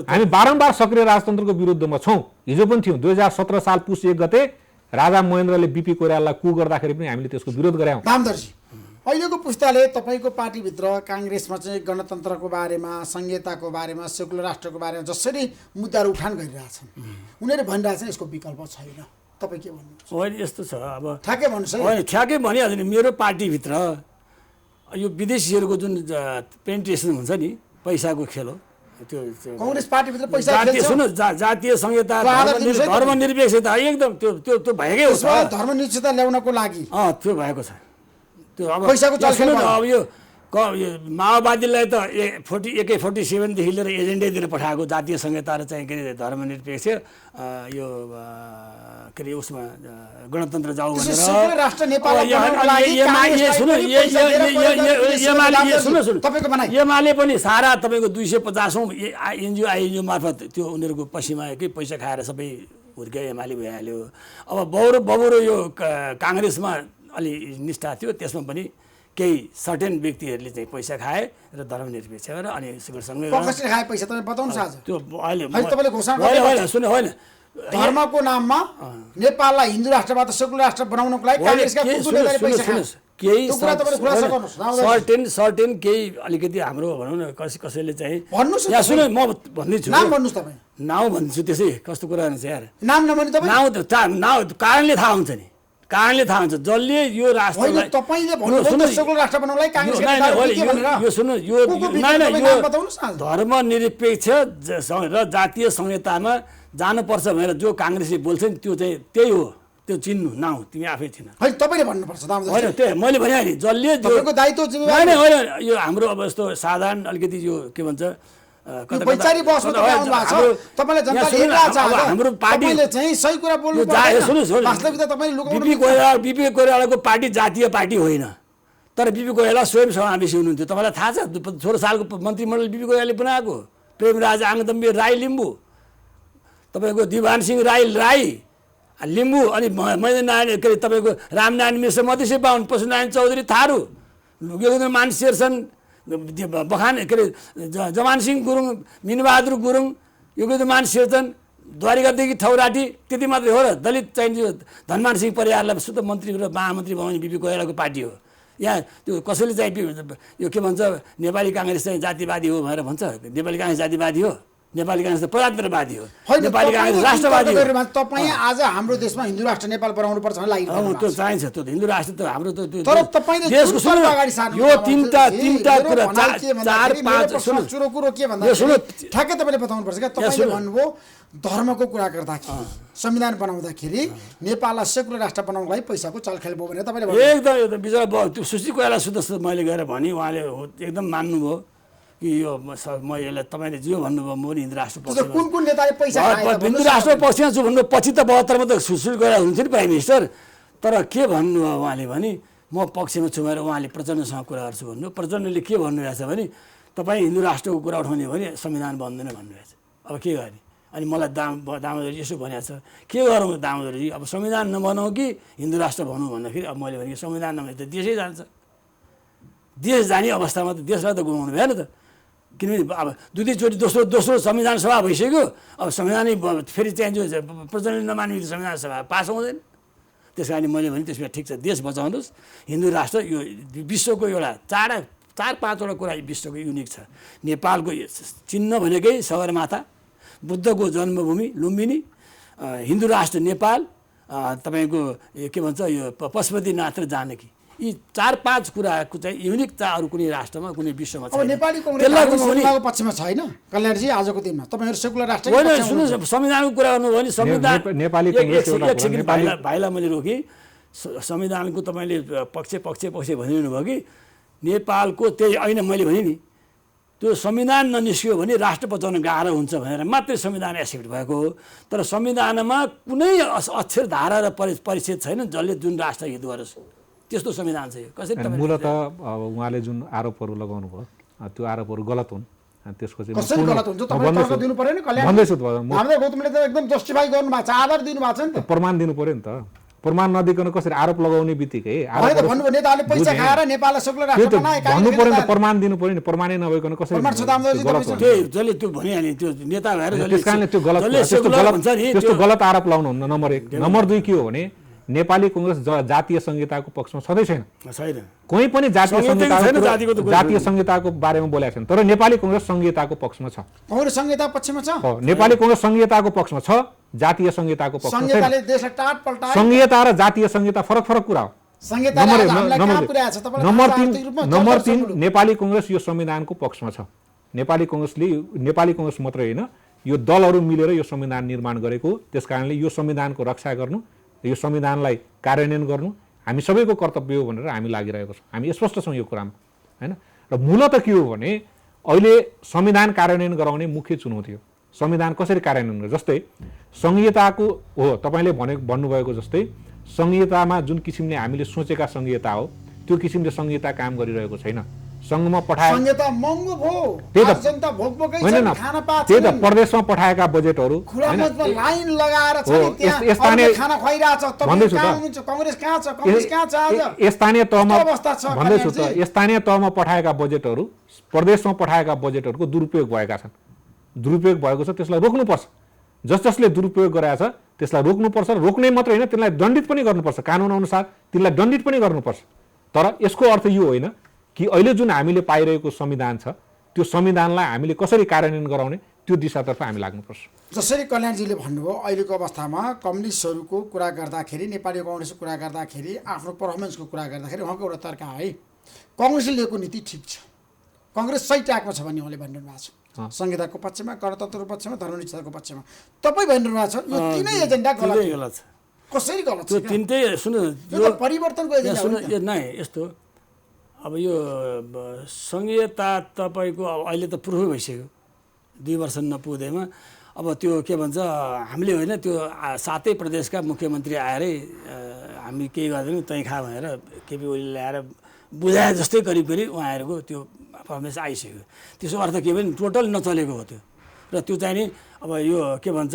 हामी बारम्बार सक्रिय राजतन्त्रको विरुद्धमा छौँ। हिजो पनि थियौँ। 2017 साल पुस 1 गते राजा महेन्द्रले बिपी कोइरालालाई कु गर्दाखेरि पनि हामीले त्यसको विरोध गऱ्यौँ। दामदर्जी, अहिलेको पुस्ताले तपाईँको पार्टीभित्र काङ्ग्रेसमा चाहिँ गणतन्त्रको बारेमा, संहिताको बारेमा, सेकुलर राष्ट्रको बारेमा जसरी मुद्दाहरू उठान गरिरहेछन्, उनीहरूले भनिरहेछन् यसको विकल्प छैन। तपाईँ के भन्नुहुन्छ? होइन, यस्तो छ। अब ठ्याक्कै भन्नुहोस् है। होइन, ठ्याक्कै भनिहाल्छु नि। मेरो पार्टीभित्र यो विदेशीहरूको जुन पेन्ट्रेसन हुन्छ नि, पैसाको खेल हो त्यो। कांग्रेस पार्टीभित्र पैसा खेल्छ। सुन्नु, जातीय संहिता, धर्मनिरपेक्षता एकदम त्यो भएकै हो। धर्मनिरपेक्षता ल्याउनको लागि त्यो भएको छ। त्यो अब पैसाको चलखेल अब यो माओवादीलाई त AK-47 देखि लिएर एजेन्डै दिएर पठाएको जातीय संहिता र चाहिँ के अरे धर्मनिरपेक्ष यो के अरे उसमा गणतन्त्र जाऊ भनेर सेकुलर राष्ट्र नेपाललाई बनाउनको लागि एमाले पनि सारा तपाईँको 250औं एनजिओ आइएनजिओ मार्फत त्यो उनीहरूको पसिमाकै पैसा खाएर सबै हुर्क्या एमाले भइहाल्यो। अब बबुरो यो काङ्ग्रेसमा अलि निष्ठा थियो, त्यसमा पनि केही सर्टेन व्यक्तिहरूले चाहिँ पैसा खाए र धर्मनिरपेक्ष र अनि सँगै कसले खाए पैसा तपाईँ बताउनुहोस् आज। त्यो अहिले तपाईँले घोषणा होइन सुन्नु होइन धर्मको नाममा नेपाललाई हिन्दू राष्ट्रबाट सेकुलर राष्ट्र बनाउनको लागि काङ्ग्रेसका कुन नेताले पैसा खाए? केही त्यो कुरा तपाईँले खुलासा गर्नुहोस्। सर्टेन केही अलिकति हाम्रो भनौँ न कसैले चाहिँ भन्नुहोस् यहाँ सुन्नु म भन्दैछु नाम भन्नुहोस् तपाईँ। नाउँ भन्छु त्यसै कस्तो कुरा हुन्छ यार। नाम नभनी तपाईँ नाउँ कारणले थाहा हुन्छ नि, कारणले थाहा हुन्छ जसले यो राष्ट्रलाई तपाईले भन्नुभयो सेकुलर राष्ट्र बनाउनलाई काङ्ग्रेसका यो सुन्नु यो धर्मनिरपेक्ष र जातीय संहितामा जानुपर्छ भनेर जो काङ्ग्रेसले बोल्छ नि त्यो चाहिँ त्यही हो, त्यो चिन्नु नाउँ तिमी आफै चिन। होइन तपाईँले भन्नुपर्छ होइन त्यही मैले भने नि जसले तपाईँको दायित्व होइन होइन यो हाम्रो अब यस्तो साधारण अलिकति यो के भन्छ वैचारिक बहसमा तपाईँ आउनु भएको छ, तपाईँलाई जनताले हेरिरहेको छ। हाम्रो पार्टीले चाहिँ सही कुरा बोल्नु पर्दैन। वास्तविकता तपाईले लुकाउनु बिपी कोइरालाको पार्टी जातीय पार्टी होइन, तर बिपी कोइराला स्वयं समावेशी हुनुहुन्थ्यो। तपाईँलाई थाहा छ 16 सालको मन्त्रीमण्डल बिपी कोइरालाले बनाएको। प्रेमराज आङदम्बी राई लिम्बू, तपाईँको दिवान सिंह राई लिम्बू, अनि महेन्द्र नारायण के अरे तपाईँको रामनारायण मिश्र मधेसी बाहुन, पशुनारायण चौधरी थारू, मान शेरसन बखान के अरे जमान सिंह गुरुङ, मिनबहादुर गुरुङ, युगमान शेरचन, द्वारिकादेखि ठौराटी, त्यति मात्रै हो र दलित चाहिँ धनमान सिंह परिवारलाई शुद्ध मन्त्री र महामन्त्री बनाउने बिपी कोइरालाको पार्टी हो। यहाँ त्यो कसैले चाहिँ यो के भन्छ नेपाली काङ्ग्रेस चाहिँ जातिवादी हो भनेर भन्छ। नेपाली काङ्ग्रेस जातिवादी हो? नेपाली काङ्ग्रेस त प्रजातन्त्रवादी हो, नेपाली काङ्ग्रेस राष्ट्रवादी हो। तपाईँ आज हाम्रो देशमा हिन्दू राष्ट्र नेपाल बनाउनु पर्छ भन्ने लागिरहेको त्यो चाहिन्छ, त्यो हिन्दू राष्ट्र त हाम्रो त तर तपाईले देशको सुन्नु यो तीनटा कुरा चार पाँच सुन्नु कुरो के भन्दा ठ्याक्कै तपाईँले बताउनु पर्छ क्या। तपाईँले भन्नुभयो धर्मको कुरा गर्दाखेरि संविधान बनाउँदाखेरि नेपाललाई सेकुलर राष्ट्र बनाउनको लागि पैसाको चलखेल भयो भनेर तपाईँले एकदम बिचरा त्यो सुशील कोइराला सुध मैले गएर भने उहाँले एकदम मान्नुभयो कि यो म यसलाई तपाईँले जे भन्नुभयो म पनि हिन्दू राष्ट्र पक्ष कुन कुन नेताले पैसा खाए हिन्दू राष्ट्र पक्षमा छु भन्नु। पछि त 72 मा त सुशील कोइराला हुनुहुन्थ्यो नि प्राइम मिनिस्टर, तर के भन्नुभयो उहाँले भने म पक्षमा छु भनेर उहाँले प्रचण्डसँग कुरा गर्छु भन्नु। प्रचण्डले के भन्नुभएको छ भने तपाईँ हिन्दू राष्ट्रको कुरा उठाउने भने संविधान बन्दैन भन्नुभएको छ। अब के गर्ने? अनि मलाई दामोदरजी यसो भनेको छ, के गरौँ दामोदरजी, अब संविधान नबनाऊ कि हिन्दू राष्ट्र भनौँ भन्दाखेरि अब मैले भने संविधान नभए त देशै जान्छ। देश जाने अवस्थामा त देशलाई त गुमाउनु भएन त, किनभने अब दुईचोटि दोस्रो संविधान सभा भइसक्यो। अब संविधानै फेरि चाहिँ जो प्रचण्डले नमान्ने संविधान सभा पास हुँदैन। त्यस कारण मैले भने त्यसमा ठिक छ, देश बचाउनुहोस्, हिन्दू राष्ट्र यो विश्वको एउटा 4-5वटा कुरा विश्वको युनिक छ। नेपालको चिन्ह भनेकै सगरमाथा, बुद्धको जन्मभूमि लुम्बिनी, हिन्दू राष्ट्र नेपाल, तपाईँको के भन्छ यो पशुपतिनाथ र जानकी, यी 4-5 कुराको चाहिँ युनिकता अरू कुनै राष्ट्रमा कुनै विश्वमा छैन। अब नेपाली काङ्ग्रेसको पक्षमा छैन कल्याणजी आजको दिनमा तपाईँहरू सेकुलर राष्ट्र होइन। सुन्नु संविधानको कुरा गर्नु भने संविधान नेपाली भाइलाई मैले रोकेँ। संविधानको तपाईँले पक्ष भनिदिनु भयो कि नेपालको त्यही होइन मैले भने नि त्यो संविधान ननिस्क्यो भने राष्ट्र बचाउन गाह्रो हुन्छ भनेर मात्रै संविधान एक्सेप्ट भएको हो। तर संविधानमा कुनै अक्षर धारा र परिच्छेद छैन जसले जुन राष्ट्र हित गरोस्, त्यस्तो संविधान छ यो। कसरी मूलत अब उहाँले जुन आरोपहरू लगाउनु भयो त्यो आरोपहरू गलत हुन्। त्यसको चाहिँ कसरी गलत हुन्छ तपाईले तर्क दिनु पर्यो नि कल्याण भन्दैछु हामीले गौतमले त एकदम जस्टिफाई गर्नु भएको छ, आधार दिनु भएको छ नि त। प्रमाण दिनु पर्यो नि त। प्रमाण नदिकन कसरी आरोप लगाउने बित्तिकै भन्नुभयो नेताले पैसा खाएर नेपाललाई सेकुलर राष्ट्र बनाए भन्नु पर्यो नि, प्रमाण दिनु पर्यो नि। प्रमाणै नभइकन कसरी जसले त्यो भनिहाल्ने त्यो नेता भएर त्यसकारणले त्यो त्यस्तो गलत आरोप लाउनु हुन्न। नम्बर 1। नम्बर 2 के हो भने नेपाली कांग्रेस जातीय संहिताको पक्षमा सधैँ छैन। कोही पनि जातीय संहिताको बारेमा बोलेको छैन, तर नेपाली कांग्रेस संहिताको पक्षमा छ। कांग्रेस संहिता पक्षमा छ। नेपाली कांग्रेस संहिताको पक्षमा छ, जातीय संहिताको पक्षमा छैन। संहिताले देशलाई टाट पल्टायो। संहिता र जातीय संहिता फरक कुरा हो। नम्बर 3 नेपाली कांग्रेस यो संविधानको पक्षमा छ। नेपाली कांग्रेस मात्रै होइन, यो दलहरू मिलेर यो संविधान निर्माण गरेको। त्यसकारणले यो संविधानको रक्षा गर्नु, यो संविधानलाई कार्यान्वयन गर्नु हामी सबैको कर्तव्य हो भनेर हामी लागिरहेको छौँ। हामी स्पष्ट छौँ यो कुरामा, हैन। र मूलत के हो भने अहिले संविधान कार्यान्वयन गराउने मुख्य चुनौती हो। संविधान कसरी कार्यान्वयन गर्छ, जस्तै संघीयताको हो तपाईँले भन्नुभएको जस्तै संघीयतामा जुन किसिमले हामीले सोचेका संघीयता हो त्यो किसिमले संघीयता काम गरिरहेको छैन। सङ्घमा पठाए संघीयता महँगो भयो, जनता भोकभोकै छ, खान पाछ, त्यही त प्रदेशमा पठाएका बजेटहरू लाइन लगाएर छ नि त्यहाँ खाना खुवाइरहेछ। तपाईहरु कहाँ हुनुहुन्छ, कांग्रेस कहाँ छ, कांग्रेस कहाँ छ आज? स्थानीय तहमा अवस्था छ भन्दैछु त, स्थानीय तहमा पठाएका बजेटहरू प्रदेशमा पठाएका बजेटहरूको दुरुपयोग भएका छन्, दुरुपयोग भएको छ, त्यसलाई रोक्नुपर्छ। जसले दुरुपयोग गरेका छ त्यसलाई रोक्नुपर्छ, रोक्ने मात्रै होइन त्यसलाई दण्डित पनि गर्नुपर्छ, कानुन अनुसार तिनलाई दण्डित पनि गर्नुपर्छ। तर यसको अर्थ यो होइन कि अहिले जुन हामीले पाइरहेको संविधान छ त्यो संविधानलाई हामीले कसरी कार्यान्वयन गराउने त्यो दिशातर्फ हामी लाग्नुपर्छ। जसरी कल्याणजीले भन्नुभयो अहिलेको अवस्थामा कम्युनिस्टहरूको कुरा गर्दाखेरि, नेपाली कांग्रेसको कुरा गर्दाखेरि, आफ्नो पर्फर्मेन्सको कुरा गर्दाखेरि उहाँको एउटा तर्क है कांग्रेसले लिएको नीति ठिक छ, कांग्रेस सही ट्र्याकमा छ भन्ने उहाँले भनिरहनु भएको छ। संहिताको पक्षमा, गणतन्त्रको पक्षमा, धर्मनिष्ठताको पक्षमा। तपाईँ भनिरहनु भएको छ यो तीनै एजेन्डा गलत छ। कसरी गलत छ? त्यो तिनटै सुन्नु, यो त परिवर्तनको एजेन्डा हो नि। नै यस्तो अब यो संघीयता तपाईँको अहिले त प्रुफ भइसक्यो, 2 वर्ष नपुग्दैमा। अब त्यो के भन्छ, हामीले होइन त्यो 7 प्रदेशका मुख्यमन्त्री आएरै हामी केही गर्दैनौँ तै खा भनेर केपी ओलीले ल्याएर बुझाए जस्तै करिब करिब उहाँहरूको त्यो पर्फर्मेन्स आइसक्यो। त्यसको अर्थ के भने टोटल नचलेको हो त्यो। र त्यो चाहिँ नि अब यो के भन्छ,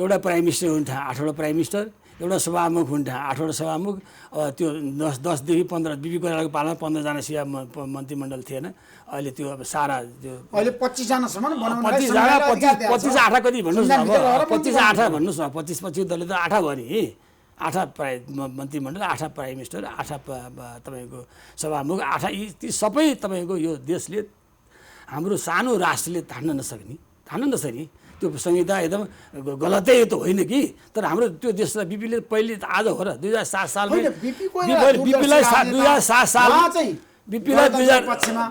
एउटा प्राइम मिनिस्टर हुन्थ्यो 8वटा प्राइम मिनिस्टर, एउटा सभामुख हुन्थ्यो 8वटा सभामुख। अब त्यो 10 देखि 15 बिपी कोइरालाको पालामा 15 जना सिया मन्त्रीमण्डल थिएन। अहिले त्यो अब सारा त्यो अहिले 25 जनासम्म बनाउनु 25 जना 25 8 कति भन्नुहोस् न, अब 25 8 भन्नुहोस् न, 25 25 दलले त 8 भयो नि, 8 प्राय मन्त्रीमण्डल, 8 प्राइम मिनिस्टर, 8 तपाईँको सभामुख, 8 यी सबै तपाईँको यो देशले हाम्रो सानो राष्ट्रले धान्न नसक्ने त्यो संहिता एकदम गलतै त होइन कि, तर हाम्रो त्यो देशलाई बिपीले पहिले आज हो र 2007 सालमा बिपीलाई 2007 सालमा बिपीलाई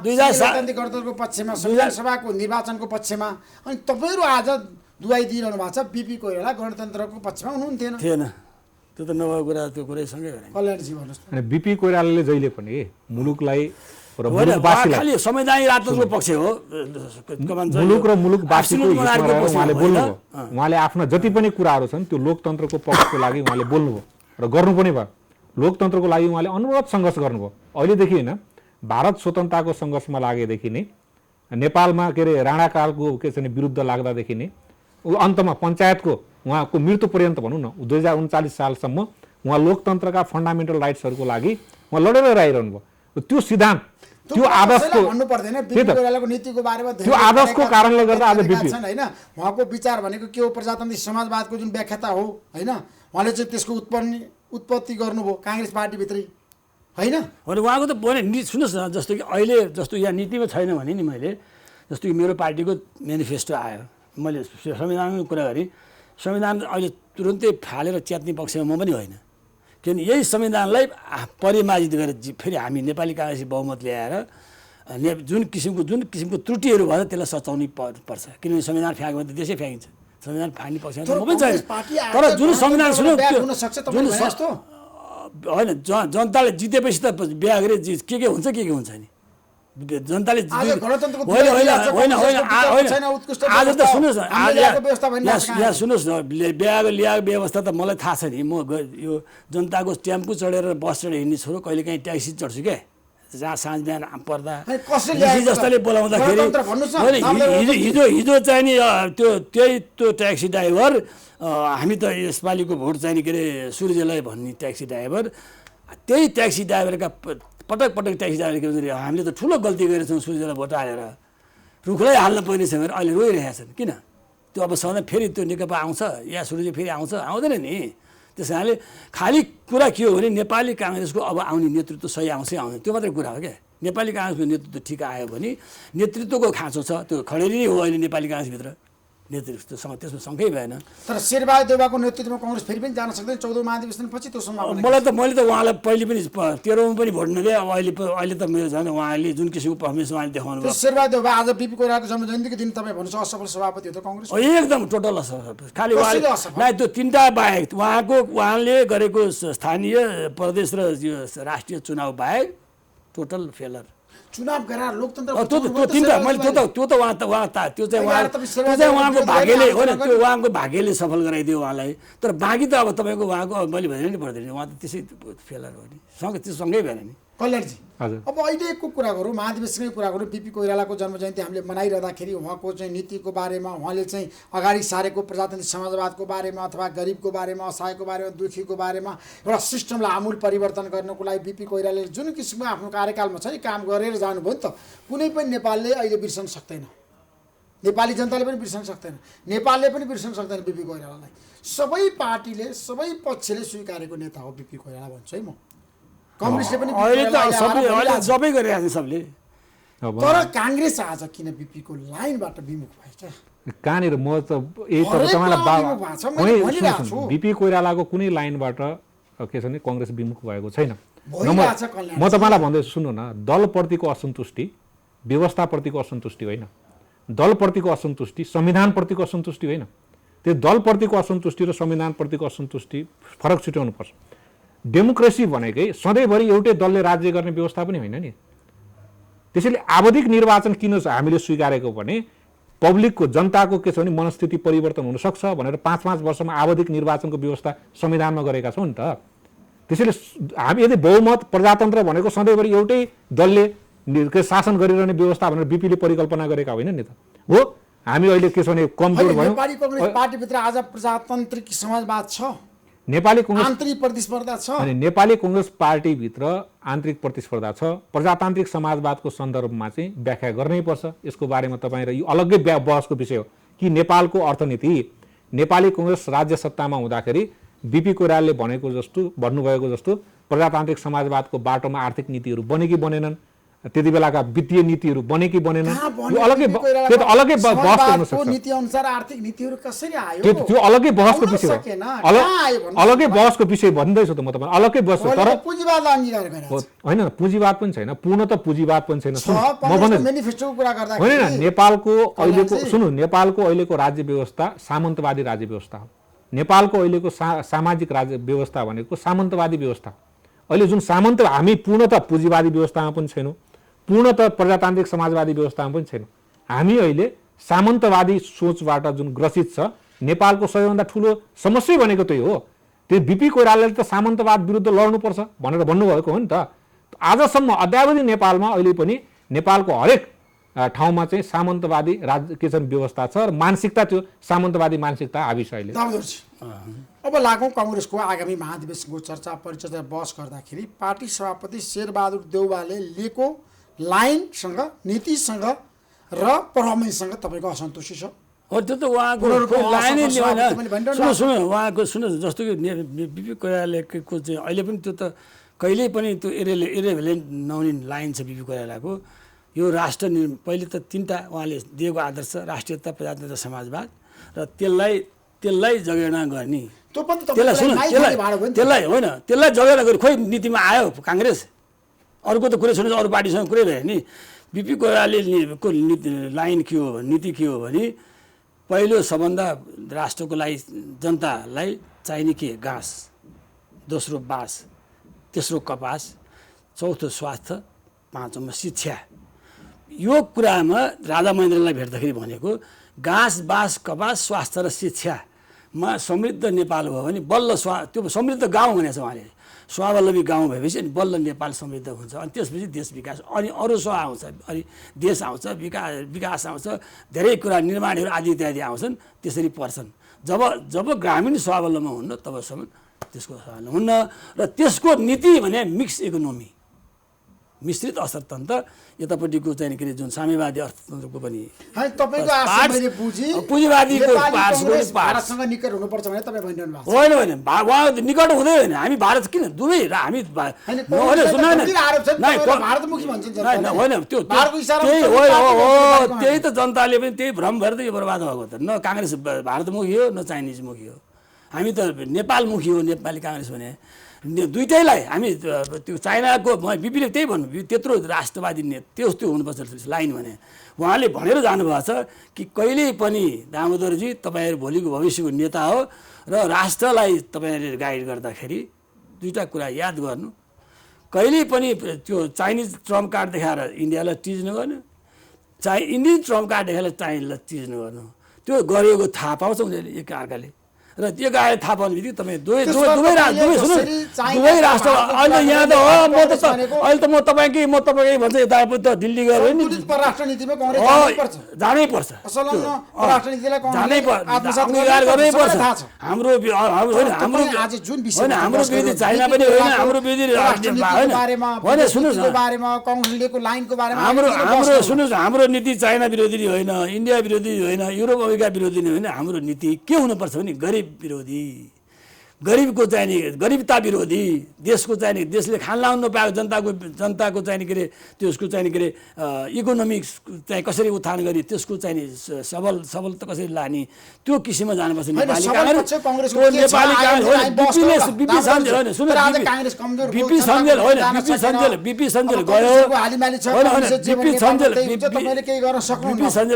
2007 गणतन्त्रको पक्षमा, संविधान सभाको निर्वाचनको पक्षमा, अनि तपाईहरु आज दुवाई दिइरहनु भएको छ बिपी कोइराला गणतन्त्रको पक्षमा हुनुहुन्थेन। थिएन, त्यो त नभएको कुरा, त्यो कुरै सँगै हो। कल्याणजी भन्नुहोस्। अनि बिपी कोइरालाले जहिले पनि मुलुकलाई र मुलुकवासीलाई खाली संवैधानिक राजतन्त्रको पक्ष हो, मुलुक र मुलुकवासीको हितमा रहेर उहाँले बोल्नुभयो। उहाँले आफ्ना जति पनि कुराहरू छन् त्यो लोकतन्त्रको पक्षको लागि उहाँले बोल्नुभयो र गर्नु पनि भयो। लोकतन्त्रको लागि उहाँले अनवरत सङ्घर्ष गर्नुभयो। अहिलेदेखि होइन, भारत स्वतन्त्रताको सङ्घर्षमा लागेदेखि नै, नेपालमा के अरे राणाकालको के छ विरुद्ध लाग्दादेखि नै, अन्तमा पञ्चायतको उहाँको मृत्यु पर्यन्त भनौँ न 2039 सालसम्म उहाँ लोकतन्त्रका फन्डामेन्टल राइट्सहरूको लागि उहाँ लडेर आइरहनु भयो। त्यो सिद्धान्त, त्यो आदर्शको भन्नु पर्दैन, बिपी कोइरालाको नीतिको बारेमा त्यो आदर्शको कारणले गर्दा आज बिपी हैन, उहाँको विचार भनेको के हो, प्रजातान्त्रिक समाजवादको जुन व्याख्याता हो हैन, उहाँले चाहिँ त्यसको उत्पत्ति गर्नुभयो कांग्रेस पार्टी भित्रै हैन। अनि उहाँको त सुन्नुहोस् न, जस्तो कि अहिले जस्तो यहाँ नीतिमा छैन भने नि, मैले जस्तो कि मेरो पार्टीको म्यानिफेस्टो आयो, मैले संविधानको कुरा गरेँ, संविधान अहिले तुरुन्तै फालेर च्यात्ने पक्षमा म पनि होइन। किनभने यही संविधानलाई परिमार्जित गरेर फेरि हामी नेपाली काङ्ग्रेसी बहुमत ल्याएर जुन किसिमको त्रुटिहरू भयो त्यसलाई सचाउनै पर्छ। किनभने संविधान फ्याँक्यो भने त देशै फ्याँकिन्छ, संविधान फ्याँक्ने पक्षमा म पनि छैन। तर जुन संविधान सुन्नु होइन, जनताले जितेपछि त बिहा गरेर के हुन्छ हुन्छ नि, जनताले होइन आज त सुन्नुहोस् न, यहाँ सुन्नुहोस् न, बिहाको ल्याएको व्यवस्था त मलाई थाहा छ नि। म यो जनताको टेम्पो चढेर बस चढेर हिँड्ने छोरो कहिले काहीँ ट्याक्सी चढ्छु क्या, जहाँ साँझ बिहान पर्दा जस्तोले बोलाउँदाखेरि हिजो चाहिँ नि त्यो ट्याक्सी ड्राइभर, हामी त यसपालिको भोट चाहिँ के अरे सूर्यलाई भन्ने ट्याक्सी ड्राइभर, त्यही ट्याक्सी ड्राइभरका पटक ट्याक्सी ड्राइभर के भन्छ, हामीले त ठुलो गल्ती गरेछौँ सूर्यलाई भोट हालेर, रुखलाई हाल्न पर्ने छ भनेर अहिले रोइरहेका छन्। किन त्यो अब सधैँ फेरि त्यो नेकपा आउँछ या सूर्य फेरि आउँदैन नि। त्यस कारणले खालि कुरा के हो भने नेपाली काङ्ग्रेसको अब आउने नेतृत्व सही आउँदैन, त्यो मात्रै कुरा हो क्या। नेपाली काङ्ग्रेसको नेतृत्व ठिक आयो भने नेतृत्वको खाँचो छ, त्यो खडेरी नै हो अहिले नेपाली काङ्ग्रेसभित्र नेतृत्वसँग, त्यसमा शङ्कै भएन। तर शेरबहादुर देउवाको नेतृत्वमा कांग्रेस फेरि पनि जान सक्दैन 14औं महाधिवेशनपछि, त्यो सम्भावना मैले त उहाँलाई पहिले पनि 13औं पनि भोट नदिए। अब अहिले त मेरो झन् उहाँले जुन किसिमको पर्फर्मेन्स उहाँले देखाउनु भयो। शेरबहादुर देउवा आज बिपी कोइरालाको जन्मजयन्तीको दिन तपाईँ भन्नुहुन्छ असफल सभापति हो त कांग्रेस, एकदम टोटल असफल। खालि उहाँले त्यो 3टा बाहेक उहाँले गरेको स्थानीय प्रदेश र यो राष्ट्रिय चुनाव बाहेक टोटल फेलर। चुनाव गराएर लोकतन्त्र त्यो तिनवटा मैले त्यो त त्यो चाहिँ उहाँको भाग्यले होइन, त्यो उहाँको भाग्यले सफल गराइदियो उहाँलाई। तर बाँकी त अब तपाईँको उहाँको मैले भने नि पर्दैन, उहाँ त त्यसै फेलर हो नि, त्यो सँगै भएन नि। कल्याणजी हजुर, अब अहिलेको कुरा गरौँ, महाधिवेशनकै कुरा गरौँ। बिपी कोइरालाको जन्मजयन्ती हामीले मनाइरहँदाखेरि उहाँको चाहिँ नीतिको बारेमा, उहाँले चाहिँ अगाडि सारेको प्रजातान्त्रिक समाजवादको बारेमा अथवा गरिबको बारेमा, असहायको बारेमा, दुखीको बारेमा एउटा सिस्टमलाई आमूल परिवर्तन गर्नको लागि बिपी कोइरालाले जुन किसिमको आफ्नो कार्यकालमा छ नि काम गरेर जानुभयो नि त, कुनै पनि नेपालले अहिले बिर्सन सक्दैन, नेपाली जनताले पनि बिर्सन सक्दैन, नेपालले पनि बिर्सन सक्दैन बिपी कोइरालालाई। सबै पार्टीले, सबै पक्षले स्वीकारेको नेता हो बिपी कोइराला भन्छु है म। कङ्ग्रेसले पनि जबै गरिरहेको छ सबले। तर काङ्ग्रेस आज किन बिपीको लाइनबाट विमुख भएछ? कहाँनिर म त यही तपाईँलाई बिपी कोइरालाको कुनै लाइनबाट के छ भने कङ्ग्रेस विमुख भएको छैन। म तपाईँलाई भन्दैछु सुन्नु न, दलप्रतिको असन्तुष्टि व्यवस्थाप्रतिको असन्तुष्टि होइन, दलप्रतिको असन्तुष्टि संविधानप्रतिको असन्तुष्टि होइन। त्यो दलप्रतिको असन्तुष्टि र संविधानप्रतिको असन्तुष्टि फरक छुट्याउनुपर्छ। डेमोक्रेसी भनेकै सधैँभरि एउटै दलले राज्य गर्ने व्यवस्था पनि होइन नि। त्यसैले आवधिक निर्वाचन किन हामीले स्वीकारेको भने पब्लिकको, जनताको के छ भने मनस्थिति परिवर्तन हुनसक्छ भनेर 5-5 वर्षमा आवधिक निर्वाचनको व्यवस्था संविधानमा गरेका छौँ नि त। त्यसैले हामी यदि बहुमत प्रजातन्त्र भनेको सधैँभरि एउटै दलले शासन गरिरहने व्यवस्था भनेर बिपीले परिकल्पना गरेका होइन नि त हो। हामी अहिले के छ भने कमजोर भयौँ। नेपाली कङ्ग्रेस पार्टीभित्र आज प्रजातान्त्रिक समाजवाद छ, नेपाली कङ्ग्रेस आन्तरिक प्रतिस्पर्धा छ, अनि नेपाली कङ्ग्रेस पार्टीभित्र आन्तरिक प्रतिस्पर्धा छ। प्रजातान्त्रिक समाजवादको सन्दर्भमा चाहिँ व्याख्या गर्नैपर्छ। यसको बारेमा तपाईँ र यो अलग्गै बहसको विषय हो कि नेपालको अर्थनीति, नेपाली कङ्ग्रेस राज्य सत्तामा हुँदाखेरि बिपी कोइरालाले भनेको जस्तो, भन्नुभएको जस्तो प्रजातान्त्रिक समाजवादको बाटोमा आर्थिक नीतिहरू बने कि बनेनन्, त्यति बेलाका वित्तीय नीतिहरू बने कि बनेनन्, यो अलग्गै बहस गर्न सक्छ। नीति अनुसार आर्थिक नीतिहरू कसरी आयो त्यो अलग्गै बहसको विषय हो, अलग्गै बहसको विषय भन्दैछु त म तपाईँ, अलग्गै बहस हो। तर पुँजीवादलाई अंगीकार गरेको होइन, पुँजीवाद पनि छैन, पूर्ण त पुँजीवाद पनि छैन। म भन्दै मेनिफेस्टोको कुरा गर्दा होइन, नेपालको अहिलेको सुन्नु, नेपालको अहिलेको राज्य व्यवस्था सामन्तवादी राज्य व्यवस्था हो। नेपालको अहिलेको सामाजिक राज्य व्यवस्था भनेको सामन्तवादी व्यवस्था हो। अहिले जुन सामन्त, हामी पूर्णतः पुँजीवादी व्यवस्थामा पनि छैनौँ, पूर्णतः प्रजातान्त्रिक समाजवादी व्यवस्थामा पनि छैनौँ। हामी अहिले सामन्तवादी सोचबाट जुन ग्रसित छ, नेपालको सबैभन्दा ठुलो समस्या भनेको त्यही हो। त्यो बिपी कोइरालाले त सामन्तवाद विरुद्ध लड्नुपर्छ भनेर भन्नुभएको हो नि त। आजसम्म अद्यावधि नेपालमा अहिले पनि नेपालको हरेक ठाउँमा चाहिँ सामन्तवादी राज्य के छ व्यवस्था छ र मानसिकता, त्यो सामन्तवादी मानसिकता हाबी छ अहिले। अब लागौँ काङ्ग्रेसको आगामी महाधिवेशनको चर्चा परिचर्चा बहस गर्दाखेरि पार्टी सभापति शेरबहादुर देउवाले लिएको लाइनसँग, नीतिसँग र पर्फर्मेन्ससँग तपाईँको असन्तुष्टि छ? हो, त्यो त उहाँको लाइनै सुन्नु उहाँको जस्तो कि बिपी कोइरालाको चाहिँ अहिले पनि त्यो त कहिल्यै पनि त्यो इरेभेलेन्ट नहुने लाइन छ बिपी कोइरालाको। यो राष्ट्र पहिले त 3टा उहाँले दिएको आदर्श, राष्ट्रियता, प्रजातन्त्र, समाजवाद, र त्यसलाई जगेर्ना गर्ने, त्यसलाई होइन, त्यसलाई जगेर्ना गर्ने। खोइ नीतिमा आयो काङ्ग्रेस, अर्को त कुरै सुन्नु, अरू पार्टीसँग कुरै भयो नि। बिपी कोइरालाको लाइन के हो, नीति के हो भने पहिलो सबभन्दा राष्ट्रको लागि, जनतालाई चाहिने के, घाँस, दोस्रो बाँस, तेस्रो कपास, चौथो स्वास्थ्य, पाँचौँमा शिक्षा। यो कुरामा राजा महेन्द्रलाई भेट्दाखेरि भनेको घाँस, बाँस, कपास, स्वास्थ्य र शिक्षामा समृद्ध नेपाल भयो भने बल्ल त्यो समृद्ध गाउँ भनेको छ उहाँले। स्वावलम्बी गाउँ भएपछि अनि बल्ल नेपाल समृद्ध हुन्छ, अनि त्यसपछि देश विकास, अनि अरू आउँछ, अनि देश आउँछ, विकास आउँछ, धेरै कुरा निर्माणहरू आदि इत्यादि आउँछन्, त्यसरी पर्छन्। जब ग्रामीण स्वावलम्बी हुन्न तबसम्म त्यसको स्वावलम्बी हुन्न। र त्यसको नीति भने मिक्स इकोनोमी, मिश्रित अर्थतन्त्र, यतापट्टिको चाहिँ के अरे जुन साम्यवादी अर्थतन्त्रको पनि पुँजीवादीको भारतसँग निकट हुनुपर्छ भने तपाईँ भनिरहनु भएको होइन। उहाँ निकट हुँदै होइन, हामी भारत किन दुवै हामी होइन, त्यो त्यही त जनताले पनि त्यही भ्रम भएर त यो बर्बाद भएको त। न काङ्ग्रेस भारतमुखी हो, न चाइनिजमुखी हो, हामी त नेपालमुखी हो। नेपाली काङ्ग्रेस भने दुइटैलाई हामी त्यो चाइनाको बिपीले त्यही भन्नु, त्यत्रो राष्ट्रवादी त्यो हुनुपर्छ लाइन भने। उहाँले भनेर जानुभएको छ कि कहिल्यै पनि दामोदरजी तपाईँहरू भोलिको भविष्यको नेता हो र राष्ट्रलाई तपाईँहरूले गाइड गर्दाखेरि दुईवटा कुरा याद गर्नु, कहिल्यै पनि त्यो चाइनिज ट्रम्प कार्ड देखाएर इन्डियालाई टिज नगर्नु, इन्डियन ट्रम्प कार्ड देखाएर चाइनालाई टिज नगर्नु। त्यो गरेको थाहा पाउँछ उनीहरूले एक अर्काले, र त्यो गाडी थाहा पाउने बित्तिकै तपाईँ दुवै राष्ट्र अहिले यहाँ त हो म त अहिले त म तपाईँकै भन्छ यता त दिल्ली गएर नि परराष्ट्र नीतिमा कांग्रेस जानै पर्छ, जानै पर्छ। हाम्रो विरोधी चाइना पनि होइन, हाम्रो विरोधी होइन, सुन्नुहोस् कांग्रेसको लाइनको बारेमा हाम्रो सुन्नुहोस्, हाम्रो नीति चाइना विरोधी होइन, इन्डिया विरोधी होइन, युरोप अमेरिका विरोधी होइन। हाम्रो नीति के हुनुपर्छ भने गरिब विरोधी, गरिबको चाहिने गरिबता विरोधी, देशको चाहिने देशले खान लाउन नपाएको जनताको चाहिने के अरे त्यसको चाहिने के अरे इकोनोमिक्स चाहिँ कसरी उत्थान गरी त्यसको चाहिने सबल त कसरी लाने त्यो किसिममा जानुपर्छ। बिपी सञ्जेल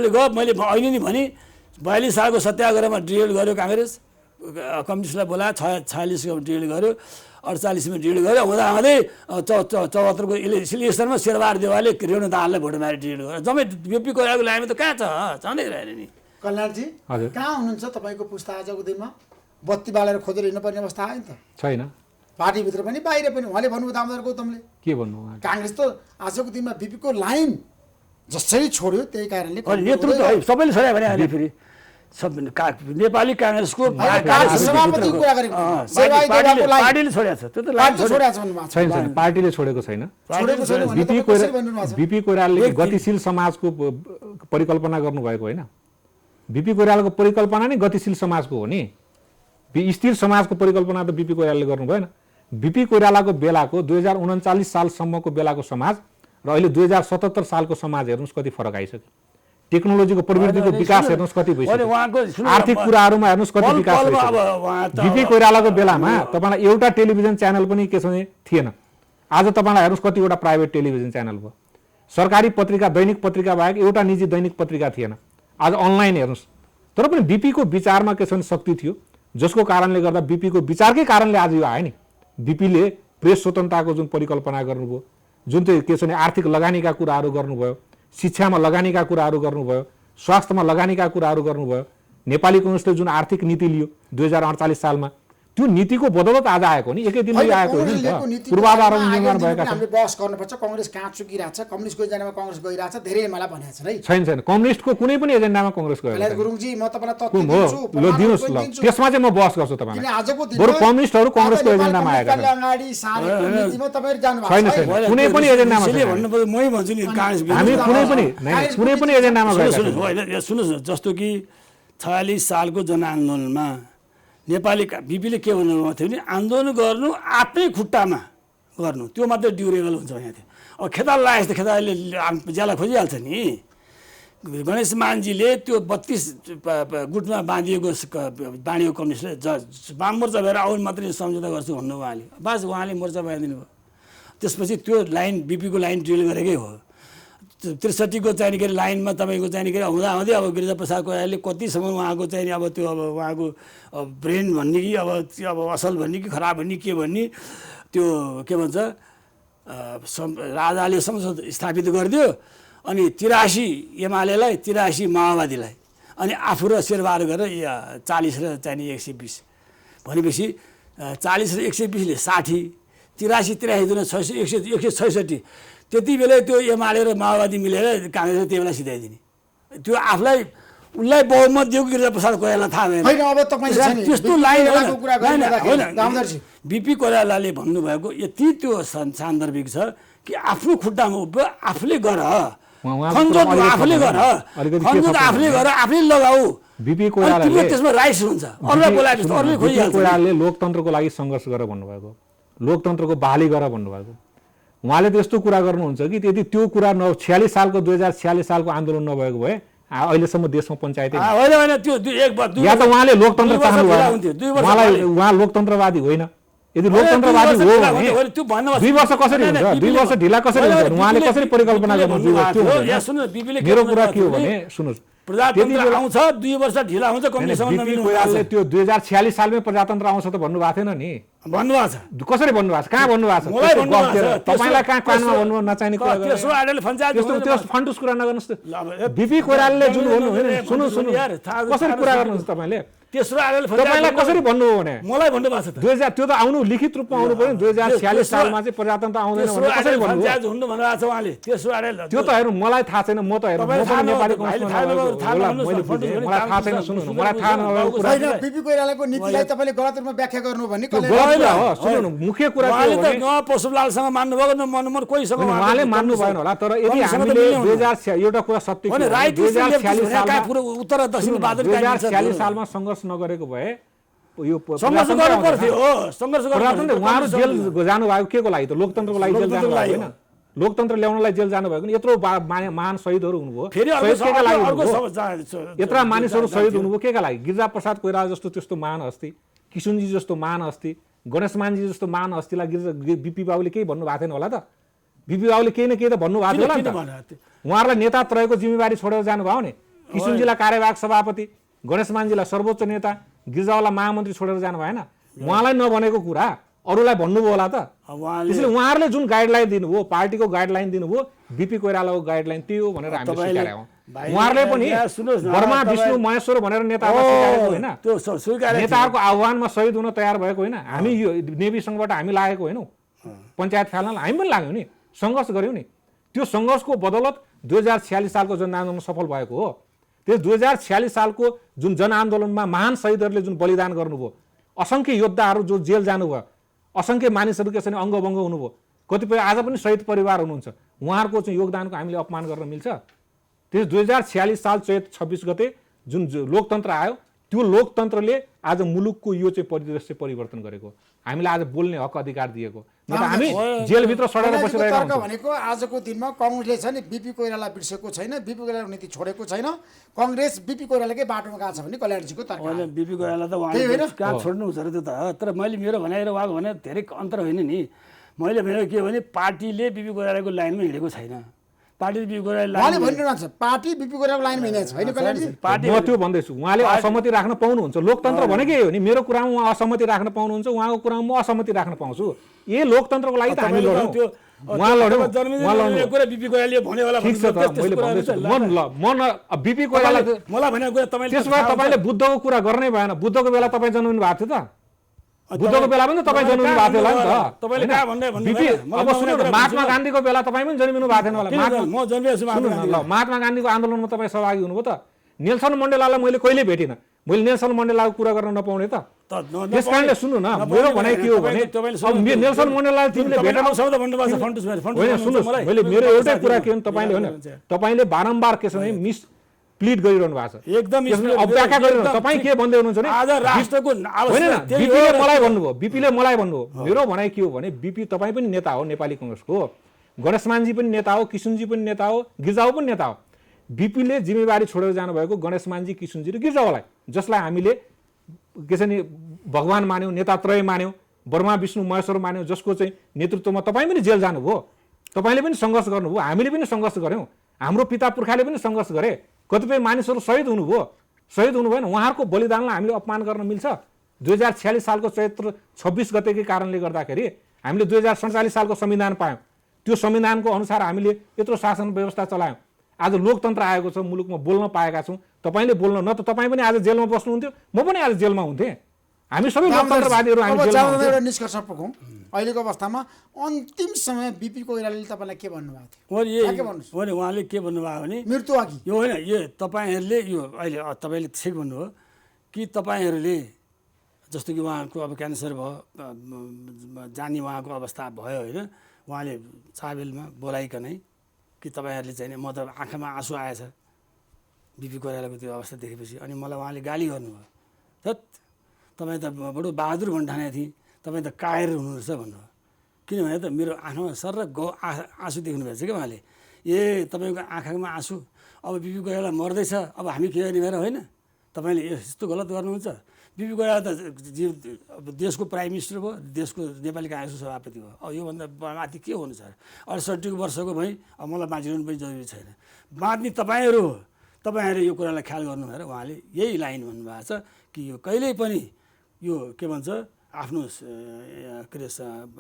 गयो। मैले अहिले नि भने 42 सालको सत्याग्रहमा ड्रिल गर्यो काङ्ग्रेस, कम्युनिस्टलाई बोलायो, 46को ड्रिल गर्यो, 48मा ड्रिल गर्यो, हुँदाहुँदै 74को इलेक्सनमा शेरबहादुर देवालले रेणु दाहाललाई भोट मारे ड्रिल गर्यो। जम्मै बिपी कोइरालाको लाइनमा त कहाँ छ, छँदै रहेन नि। कल्याणजी कहाँ हुनुहुन्छ तपाईँको पुस्ता आजको दिनमा? बत्ती बालेर खोजेर हिँड्नुपर्ने अवस्था आयो नि त? छैन, पार्टीभित्र पनि बाहिर पनि। उहाँले भन्नुभयो दामोदर गौतमले, के भन्नु, काङ्ग्रेस त आजको दिनमा बिपीको लाइन जसरी छोड्यो त्यही कारणले नेतृत्व सबैले छोड्यो भने अहिले फेरि सब नेपाली काङ्ग्रेसको पार्टीले छोडेको छैन। बिपी कोइरालाले गतिशील समाजको परिकल्पना गर्नुभएको होइन। बिपी कोइरालाको परिकल्पना नै गतिशील समाजको हो नि, स्थिर समाजको परिकल्पना त बिपी कोइरालाले गर्नु भएन। बिपी कोइरालाको बेलाको 2039 सालसम्मको बेलाको समाज र अहिले 2077 सालको समाज हेर्नुहोस् कति फरक आइसक्यो। टेक्नोलोजीको प्रवृत्तिको विकास हेर्नुहोस् कति भइसक्यो, आर्थिक कुराहरूमा हेर्नुहोस् कति विकास भइसक्यो। बिपी कोइरालाको बेलामा तपाईँलाई एउटा टेलिभिजन च्यानल पनि के थिएन। आज तपाईँलाई हेर्नुहोस् कतिवटा प्राइभेट टेलिभिजन च्यानल भयो, सरकारी पत्रिका दैनिक पत्रिका बाहेक एउटा निजी दैनिक पत्रिका थिएन। आज अनलाइन हेर्नुहोस्। तर पनि बिपीको विचारमा के छ भने शक्ति थियो, जसको कारणले गर्दा बिपीको विचारकै कारणले आज यो आयो नि। बिपीले प्रेस स्वतन्त्रताको जुन परिकल्पना गर्नुभयो, जुन चाहिँ के छ भने आर्थिक लगानीका कुराहरू गर्नुभयो, शिक्षामा लगानीका कुराहरू गर्नुभयो, स्वास्थ्यमा लगानीका कुराहरू गर्नुभयो। नेपाली काङ्ग्रेसले जुन आर्थिक नीति लियो 2048 सालमा, त्यो नीतिको बदौलत आज आएको नि, एकै दिनमै आएको हो नि। पूर्वाधार निर्माण भएका छन्। हामीले बहस गर्नुपर्छ, काङ्ग्रेस कहाँ चुकिरहेछ, कम्युनिस्टको एजेन्डामा काङ्ग्रेस गइरहेछ, धेरै मलाई भनेको छ है। छैन, कम्युनिस्टको कुनै पनि एजेन्डामा काङ्ग्रेस गएको छैन। गुरुङजी म तपाईलाई तथ्य दिन्छु, ल दिनुस्, ल त्यसमा चाहिँ म बहस गर्छु तपाईलाई। आजको दिनमा बरु कम्युनिस्टहरू काङ्ग्रेसको एजेन्डामा आएका छन्। अगाडि सारेको नीतिमा तपाईहरु जानु भएको छैन, कुनै पनि एजेन्डामा छैन। मै भन्छु नि काङ्ग्रेस हामी कुनै पनि एजेन्डामा गएका छैनौँ। सुन्नुहोस्, जस्तो कि 46 सालको जनआन्दोलनमा नेपाली बिपीले के भन्नुभएको थियो भने आन्दोलन गर्नु आफ्नै खुट्टामा गर्नु, त्यो मात्रै ड्युरेबल हुन्छ यहाँ थियो। अब खेताला लागेको त खेताले ज्याला खोजिहाल्छ नि। गणेश मानजीले त्यो 32 गुटमा बाँडिएको कम्युनिस्टले वाम मोर्चा भएर आउनु मात्रै सम्झौता गर्छु भन्नु उहाँले, बस उहाँले मोर्चा बाँधिदिनु भयो। त्यसपछि त्यो लाइन बिपीको लाइन ड्रिल गरेकै हो। 63 को चाहिने के लाइनमा तपाईँको चाहिने के हुँदाहुँदै अब गिरिजाप्रसाद कोइरालाले कतिसम्म उहाँको चाहिँ अब त्यो अब उहाँको ब्रेन भन्ने कि अब असल भन्ने कि खराब भन्ने के भन्ने त्यो के भन्छ राजाले संसद स्थापित गरिदियो, अनि 83 एमालेलाई, 83 माओवादीलाई, अनि आफू र शेरबहादुर गरेर 40 र चाहिने 120 भनेपछि 40 र 120ले 60, 83 दुना 166। त्यति बेला त्यो एमाले र माओवादी मिलेर काङ्ग्रेसले त्यही बेला सिधाइदिने, त्यो आफूलाई उसलाई बहुमत दिएको गिरिजाप्रसाद कोइराला थाहा भएन। त्यस्तो लाइन होइन। बिपी कोइरालाले भन्नुभएको यति त्यो सान्दर्भिक छ कि आफ्नो खुट्टामा उभियो, आफूले गर, खनजोत आफूले गर, आफूले लगाऊ। बिपी कोइरालाले त्यसमा राइट्स हुन्छ, अरूलाई बोलाए जस्तो अरूले खोजिहाल्छ। कोइरालाले लोकतन्त्रको लागि सङ्घर्ष गर भन्नुभएको, लोकतन्त्रको बहाली गर भन्नुभएको। उहाँले त यस्तो कुरा गर्नुहुन्छ कि यदि त्यो कुरा 2046 सालको आन्दोलन नभएको भए अहिलेसम्म देशमा पञ्चायतै होइन। त्यो या त उहाँले लोकतन्त्र चाहनु भयो, उहाँ लोकतन्त्रवादी होइन। यदि लोकतन्त्रवादी हो भने 2 वर्ष कसरी हुन्छ, 2 वर्ष ढिला कसरी हुन्छ, उहाँले कसरी परिकल्पना गर्नु? मेरो कुरा के हो भने सुन्नुहोस्, प्रजातन्त्र आउँछ 2 वर्ष ढिला हुन्छ कम्युनिस्टसँग बिपी नमिल्नु कोइरालाले त्यो 2046 सालमै प्रजातन्त्र आउँछ त भन्नुभएको थिएन नि भन्नुभएको छ कसरी भन्नुभएको छ कहाँ भन्नुभएको छ मलाई भन्नुभएको छ तपाईलाई कहाँ कानमा भन्नु नचाहिने कुरा तेस्रो आर्टिकल पञ्चायत त्यो फन्टुस कुरा नगर्नुस् त बिपी कोइरालाले जुन भन्नु होइन सुन्नु कसरी कुरा गर्नुहुन्छ तपाईले तेस्रो आर्टिकल तपाईलाई कसरी भन्नुभयो भने मलाई भन्नुभएको छ त 2000 त्यो त आउनु लिखित रूपमा आउनु पर्यो 2046 सालमा चाहिँ प्रजातन्त्र आउँदैन तेस्रो भने कसरी आर्टिकल भन्नुभयो पञ्चायत हुनु भन्नुभएको छ उहाँले तेस्रो आर्टिकल त्यो त हेर्नु मलाई थाहा छैन म त हेर्नु म पनि नेपाली कङ्ग्रेसमा मैले बुझेँ मलाई थाहा छैन सुन्नु न मलाई थाहा नभएको कुरा होइन बिपी कोइरालाको नीतिलाई तपाईँले गलत रूपमा व्याख्या गर्नु भन्ने त्यो गलत कुरा हो सुन्नु न मुख्य कुरा के उहाँले हो त भने न पशुलालसँग मान्नुभएको न मनमन कोहीसँग उहाँले मान्नु भएन होला तर यदि हामीले 2000 एउटा कुरा सत्य के हो भने 2046 सालमा उत्तर र दक्षिण बादल 2046 सालमा सङ्घर्ष नगरेको भए यो सङ्घर्ष गर्नु पर्थ्यो हो सङ्घर्ष गर्नु उहाँहरू जेल जानुभएको के को लागि त लोकतन्त्रको लागि जेल जानुभएको होइन लोकतन्त्र ल्याउनलाई जेल जानुभएको नि यत्रो महान शहीदहरू हुनुभयो यत्रा मानिसहरू शहीद हुनुभयो के का लागि गिरिजा प्रसाद कोइराला जस्तो त्यस्तो महान हस्ती किशुनजी जस्तो महान हस्ती गणेशमानजी जस्तो महान हस्तीलाई बिपी बाबुले केही भन्नुभएको थिएन होला त बिपी बाबुले केही न केही त भन्नुभएको थियो होला नि त उहाँहरूलाई नेता त्रयको जिम्मेवारी छोडेर जानुभयो नि किशुनजीलाई कार्यवाहक सभापति गणेशमानजीलाई सर्वोच्च नेता गिरिजावाला महामन्त्री छोडेर जानु भएन उहाँलाई नभनेको कुरा अरूलाई भन्नुभयो होला त त्यसैले उहाँहरूले जुन गाइडलाइन दिनुभयो पार्टीको गाइडलाइन दिनुभयो बिपी कोइरालाको गाइडलाइन त्यही हो भनेर हामीले स्वीकार्यौँ उहाँहरूले पनि बर्मा विष्णु महेश्वर भनेर नेताहरूलाई स्वीकारेको होइन नेताहरूको आह्वानमा शहीद हुन तयार भएको होइन हामी यो नेभी सङ्घबाट हामी लागेको होइनौँ पञ्चायत फाल्न हामी पनि लाग्यौँ नि सङ्घर्ष गऱ्यौँ नि त्यो सङ्घर्षको बदौलत 2046 सालको जनआन्दोलन सफल भएको हो त्यस 2046 सालको जुन जनआन्दोलनमा महान शहीदहरूले जुन बलिदान गर्नुभयो असङ्ख्य योद्धाहरू जो जेल जानुभयो असङ्ख्य मानिसहरू के छ भने अङ्गभङ्ग हुनुभयो कतिपय आज पनि शहीद परिवार हुनुहुन्छ उहाँहरूको चाहिँ योगदानको हामीले अपमान गर्न मिल्छ त्यस 2046 साल चैत 26 गते जुन लोकतन्त्र आयो त्यो लोकतन्त्रले आज मुलुकको यो चाहिँ परिदृश्य परिवर्तन गरेको हामीलाई आज बोल्ने हक अधिकार दिएको न त हामी जेलभित्र सडेर बसिरहेका तर्क भनेको आजको दिनमा कङ्ग्रेसले छ नि बिपी कोइराला बिर्सेको छैन बिपी कोइरालाको नीति छोडेको छैन कङ्ग्रेस बिपी कोइरालाकै बाटोमा गएको छ भने कल्याणजीको तर्क होइन बिपी कोइराला त उहाँले कहाँ छोड्नुहुन्छ र त्यो त तर मैले मेरो भनाइ र उहाँको भने धेरै अन्तर होइन नि मैले भनेको के भने पार्टीले बिपी कोइरालाको लाइनमा हिँडेको छैन पार्टी बिपी कोइराला उहाँले भनिरहनु छ पार्टी बिपी कोइरालाको लाइनमा हिँडेको छ होइन कल्याणजी म त्यो भन्दैछु उहाँले असहमति राख्न पाउनुहुन्छ लोकतन्त्र भनेकै हो नि मेरो कुरामा उहाँ असहमति राख्न पाउनुहुन्छ उहाँको कुरामा म असहमति राख्न पाउँछु यही लोकतन्त्रको लागि त हामी लड्यौँ उहाँ लड्यौँ उहाँ लड्नु कुरा बिपी कोइरालाले भने होला ठिक छ त मैले भन्दैछु म बिपी कोइराला मलाई भनेको कुरा तपाईले त्यसो भए तपाईँले बुद्धको कुरा गर्नै भएन बुद्धको बेला तपाईँ जन्मिनु भएको थियो त बुद्धको बेला पनि तपाईँ जन्मिनु भएको थियो होला नि त तपाईले कहाँ भन्दै बिपी अब सुन्नु न महात्मा गान्धीको बेला तपाईँ पनि जन्मिनु भएको थिएन होला म जन्मेको छु महात्मा गान्धीको आन्दोलनमा तपाईँ सहभागी हुनुभयो त नेल्सन मण्डेलालाई मैले कहिले भेटिनँ मैले नेल्सन मण्डेलाको कुरा गर्न नपाउने त त्यस कारणले सुन्नु न मेरो भनाइ के हो भने अब नेल्सन मण्डेलालाई तिमीले भेटेनौ शब्द भन्नुभएको छ फन्टुस होइन सुन्नुहोस् मैले मेरो एउटै कुरा के भने तपाईँले होइन तपाईँले बारम्बार के छ भने मिस प्लिड गरिरहनु भएको छ एकदम अब व्याख्या गरिरहनु तपाईँ के भन्दै हुनुहुन्छ भने आज राष्ट्रको होइन बिपीले मलाई भन्नुभयो बिपीले मलाई भन्नुभयो मेरो भनाइ के हो भने बिपी तपाईँ पनि नेता हो नेपाली कङ्ग्रेसको गणेशमानजी पनि नेता हो किशुनजी पनि नेता हो गिरिजाऊ पनि नेता हो बिपीले जिम्मेवारी छोडेर जानुभएको गणेशमानजी किशुनजी र गिरिजाऊलाई जसलाई हामीले के छ नि भगवान मान्यौँ नेतात्रय मान्यौँ बर्मा विष्णु महेश्वर मान्यौँ जसको चाहिँ नेतृत्वमा तपाईँ पनि जेल जानुभयो तपाईँले पनि सङ्घर्ष गर्नुभयो हामीले पनि सङ्घर्ष गऱ्यौँ हाम्रो पिता पुर्खाले पनि सङ्घर्ष गरे कतिपय मानिसहरू शहीद हुनुभयो शहीद हुनु भएन उहाँहरूको बलिदानलाई हामीले अपमान गर्न मिल्छ 2046 सालको चैत्र 26 गतेकै कारणले गर्दाखेरि हामीले 2047 सालको संविधान पायौँ त्यो संविधानको अनुसार हामीले यत्रो शासन व्यवस्था चलायौँ आज लोकतन्त्र आएको छ मुलुकमा बोल्न पाएका छौँ तपाईँले बोल्न न त तपाईँ पनि आज जेलमा बस्नुहुन्थ्यो म पनि आज जेलमा हुन्थेँ हामी सबै लोकतन्त्रवादीहरू हामी जेलमा एउटा निष्कर्ष पुगौँ अहिलेको अवस्थामा अन्तिम समय बिपी कोइरालाले तपाईँलाई के भन्नुभएको थियो उहाँले के भन्नुभयो भने मृत्यु अघि यो होइन यो तपाईँहरूले यो अहिले तपाईँले ठिक भन्नुभयो कि तपाईँहरूले जस्तो कि उहाँको अब क्यान्सर भयो जाने उहाँको अवस्था भयो होइन उहाँले चाबेलमा बोलाइकनै कि तपाईँहरूले चाहिँ म त आँखामा आँसु आएछ बिपी कोइरालाको त्यो अवस्था देखेपछि अनि मलाई उहाँले गाली गर्नुभयो थत् तपाईँ त बडो बहादुर भन्ठाने थिएँ तपाईँ त कायर हुनुहुँदो रहेछ भन्नुभयो किनभने त मेरो आँखामा सर र आँसु देख्नुभएको छ क्या उहाँले ए तपाईँको आँखामा आँसु अब बिपी कोइराला मर्दैछ अब हामी के गर्ने भएर होइन तपाईँले यस्तो गलत गर्नुहुन्छ बिपी कोइराला त देशको प्राइम मिनिस्टर भयो देशको नेपाली काङ्ग्रेसको सभापति भयो अब योभन्दा माथि के हुनु छ 68 वर्षको भई अब मलाई बाँचिरहनु पनि जरुरी छैन बाँच्ने तपाईँहरू हो तपाईँहरूले यो कुरालाई ख्याल गर्नु भएर उहाँले यही लाइन भन्नुभएको छ कि यो कहिल्यै पनि यो के भन्छ आफ्नो के अरे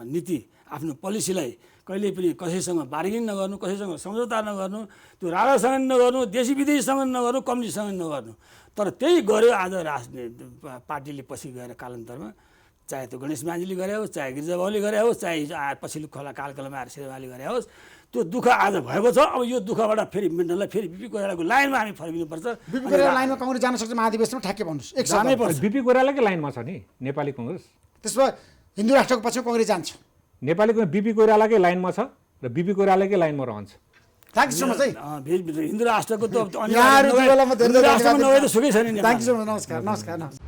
नीति आफ्नो पोलिसीलाई कहिल्यै पनि कसैसँग बार्गेनिङ नगर्नु, कसैसँग सम्झौता नगर्नु, त्यो राजासँग नगर्नु, देशी विदेशीसँग नगर्नु, कम्युनिस्टसँग नगर्नु। तर त्यही गर्यो आज राजनीति पार्टीले पछि गएर कालान्तरमा, चाहे त्यो गणेश माझीले गरे होस्, चाहे गिरिजाबाबुले गरे होस्, चाहे पछिल्लो कालकालमा आएर शेरबहादुरले गरे होस्, त्यो दुःख आज भएको छ। अब यो दुःखबाट फेरि मेट्नलाई फेरि बिपी कोइरालाको लाइनमा हामी फर्किनुपर्छ। बिपी कोइराला लाइनमा कङ्ग्रेस जान सक्छ महाधिवेशनमा ठ्याक्कै भन्नुहोस् एक जानै पर्छ। बिपी कोइरालाकै लाइनमा छ नि नेपाली कङ्ग्रेस। त्यसो भए हिन्दू राष्ट्रको पछिमा कङ्ग्रेस जान्छ। नेपाली बिपी कोइरालाकै लाइनमा छ र बिपी कोइरालाकै लाइनमा रहन्छ। थ्याङ्क यू सो मच है। हिन्दू राष्ट्रको त यहाँहरू दुवैलाई म धेरै राष्ट्रमा नभए त सुकै छैन नि। Thank you so much. नमस्कार नमस्कार नमस्कार।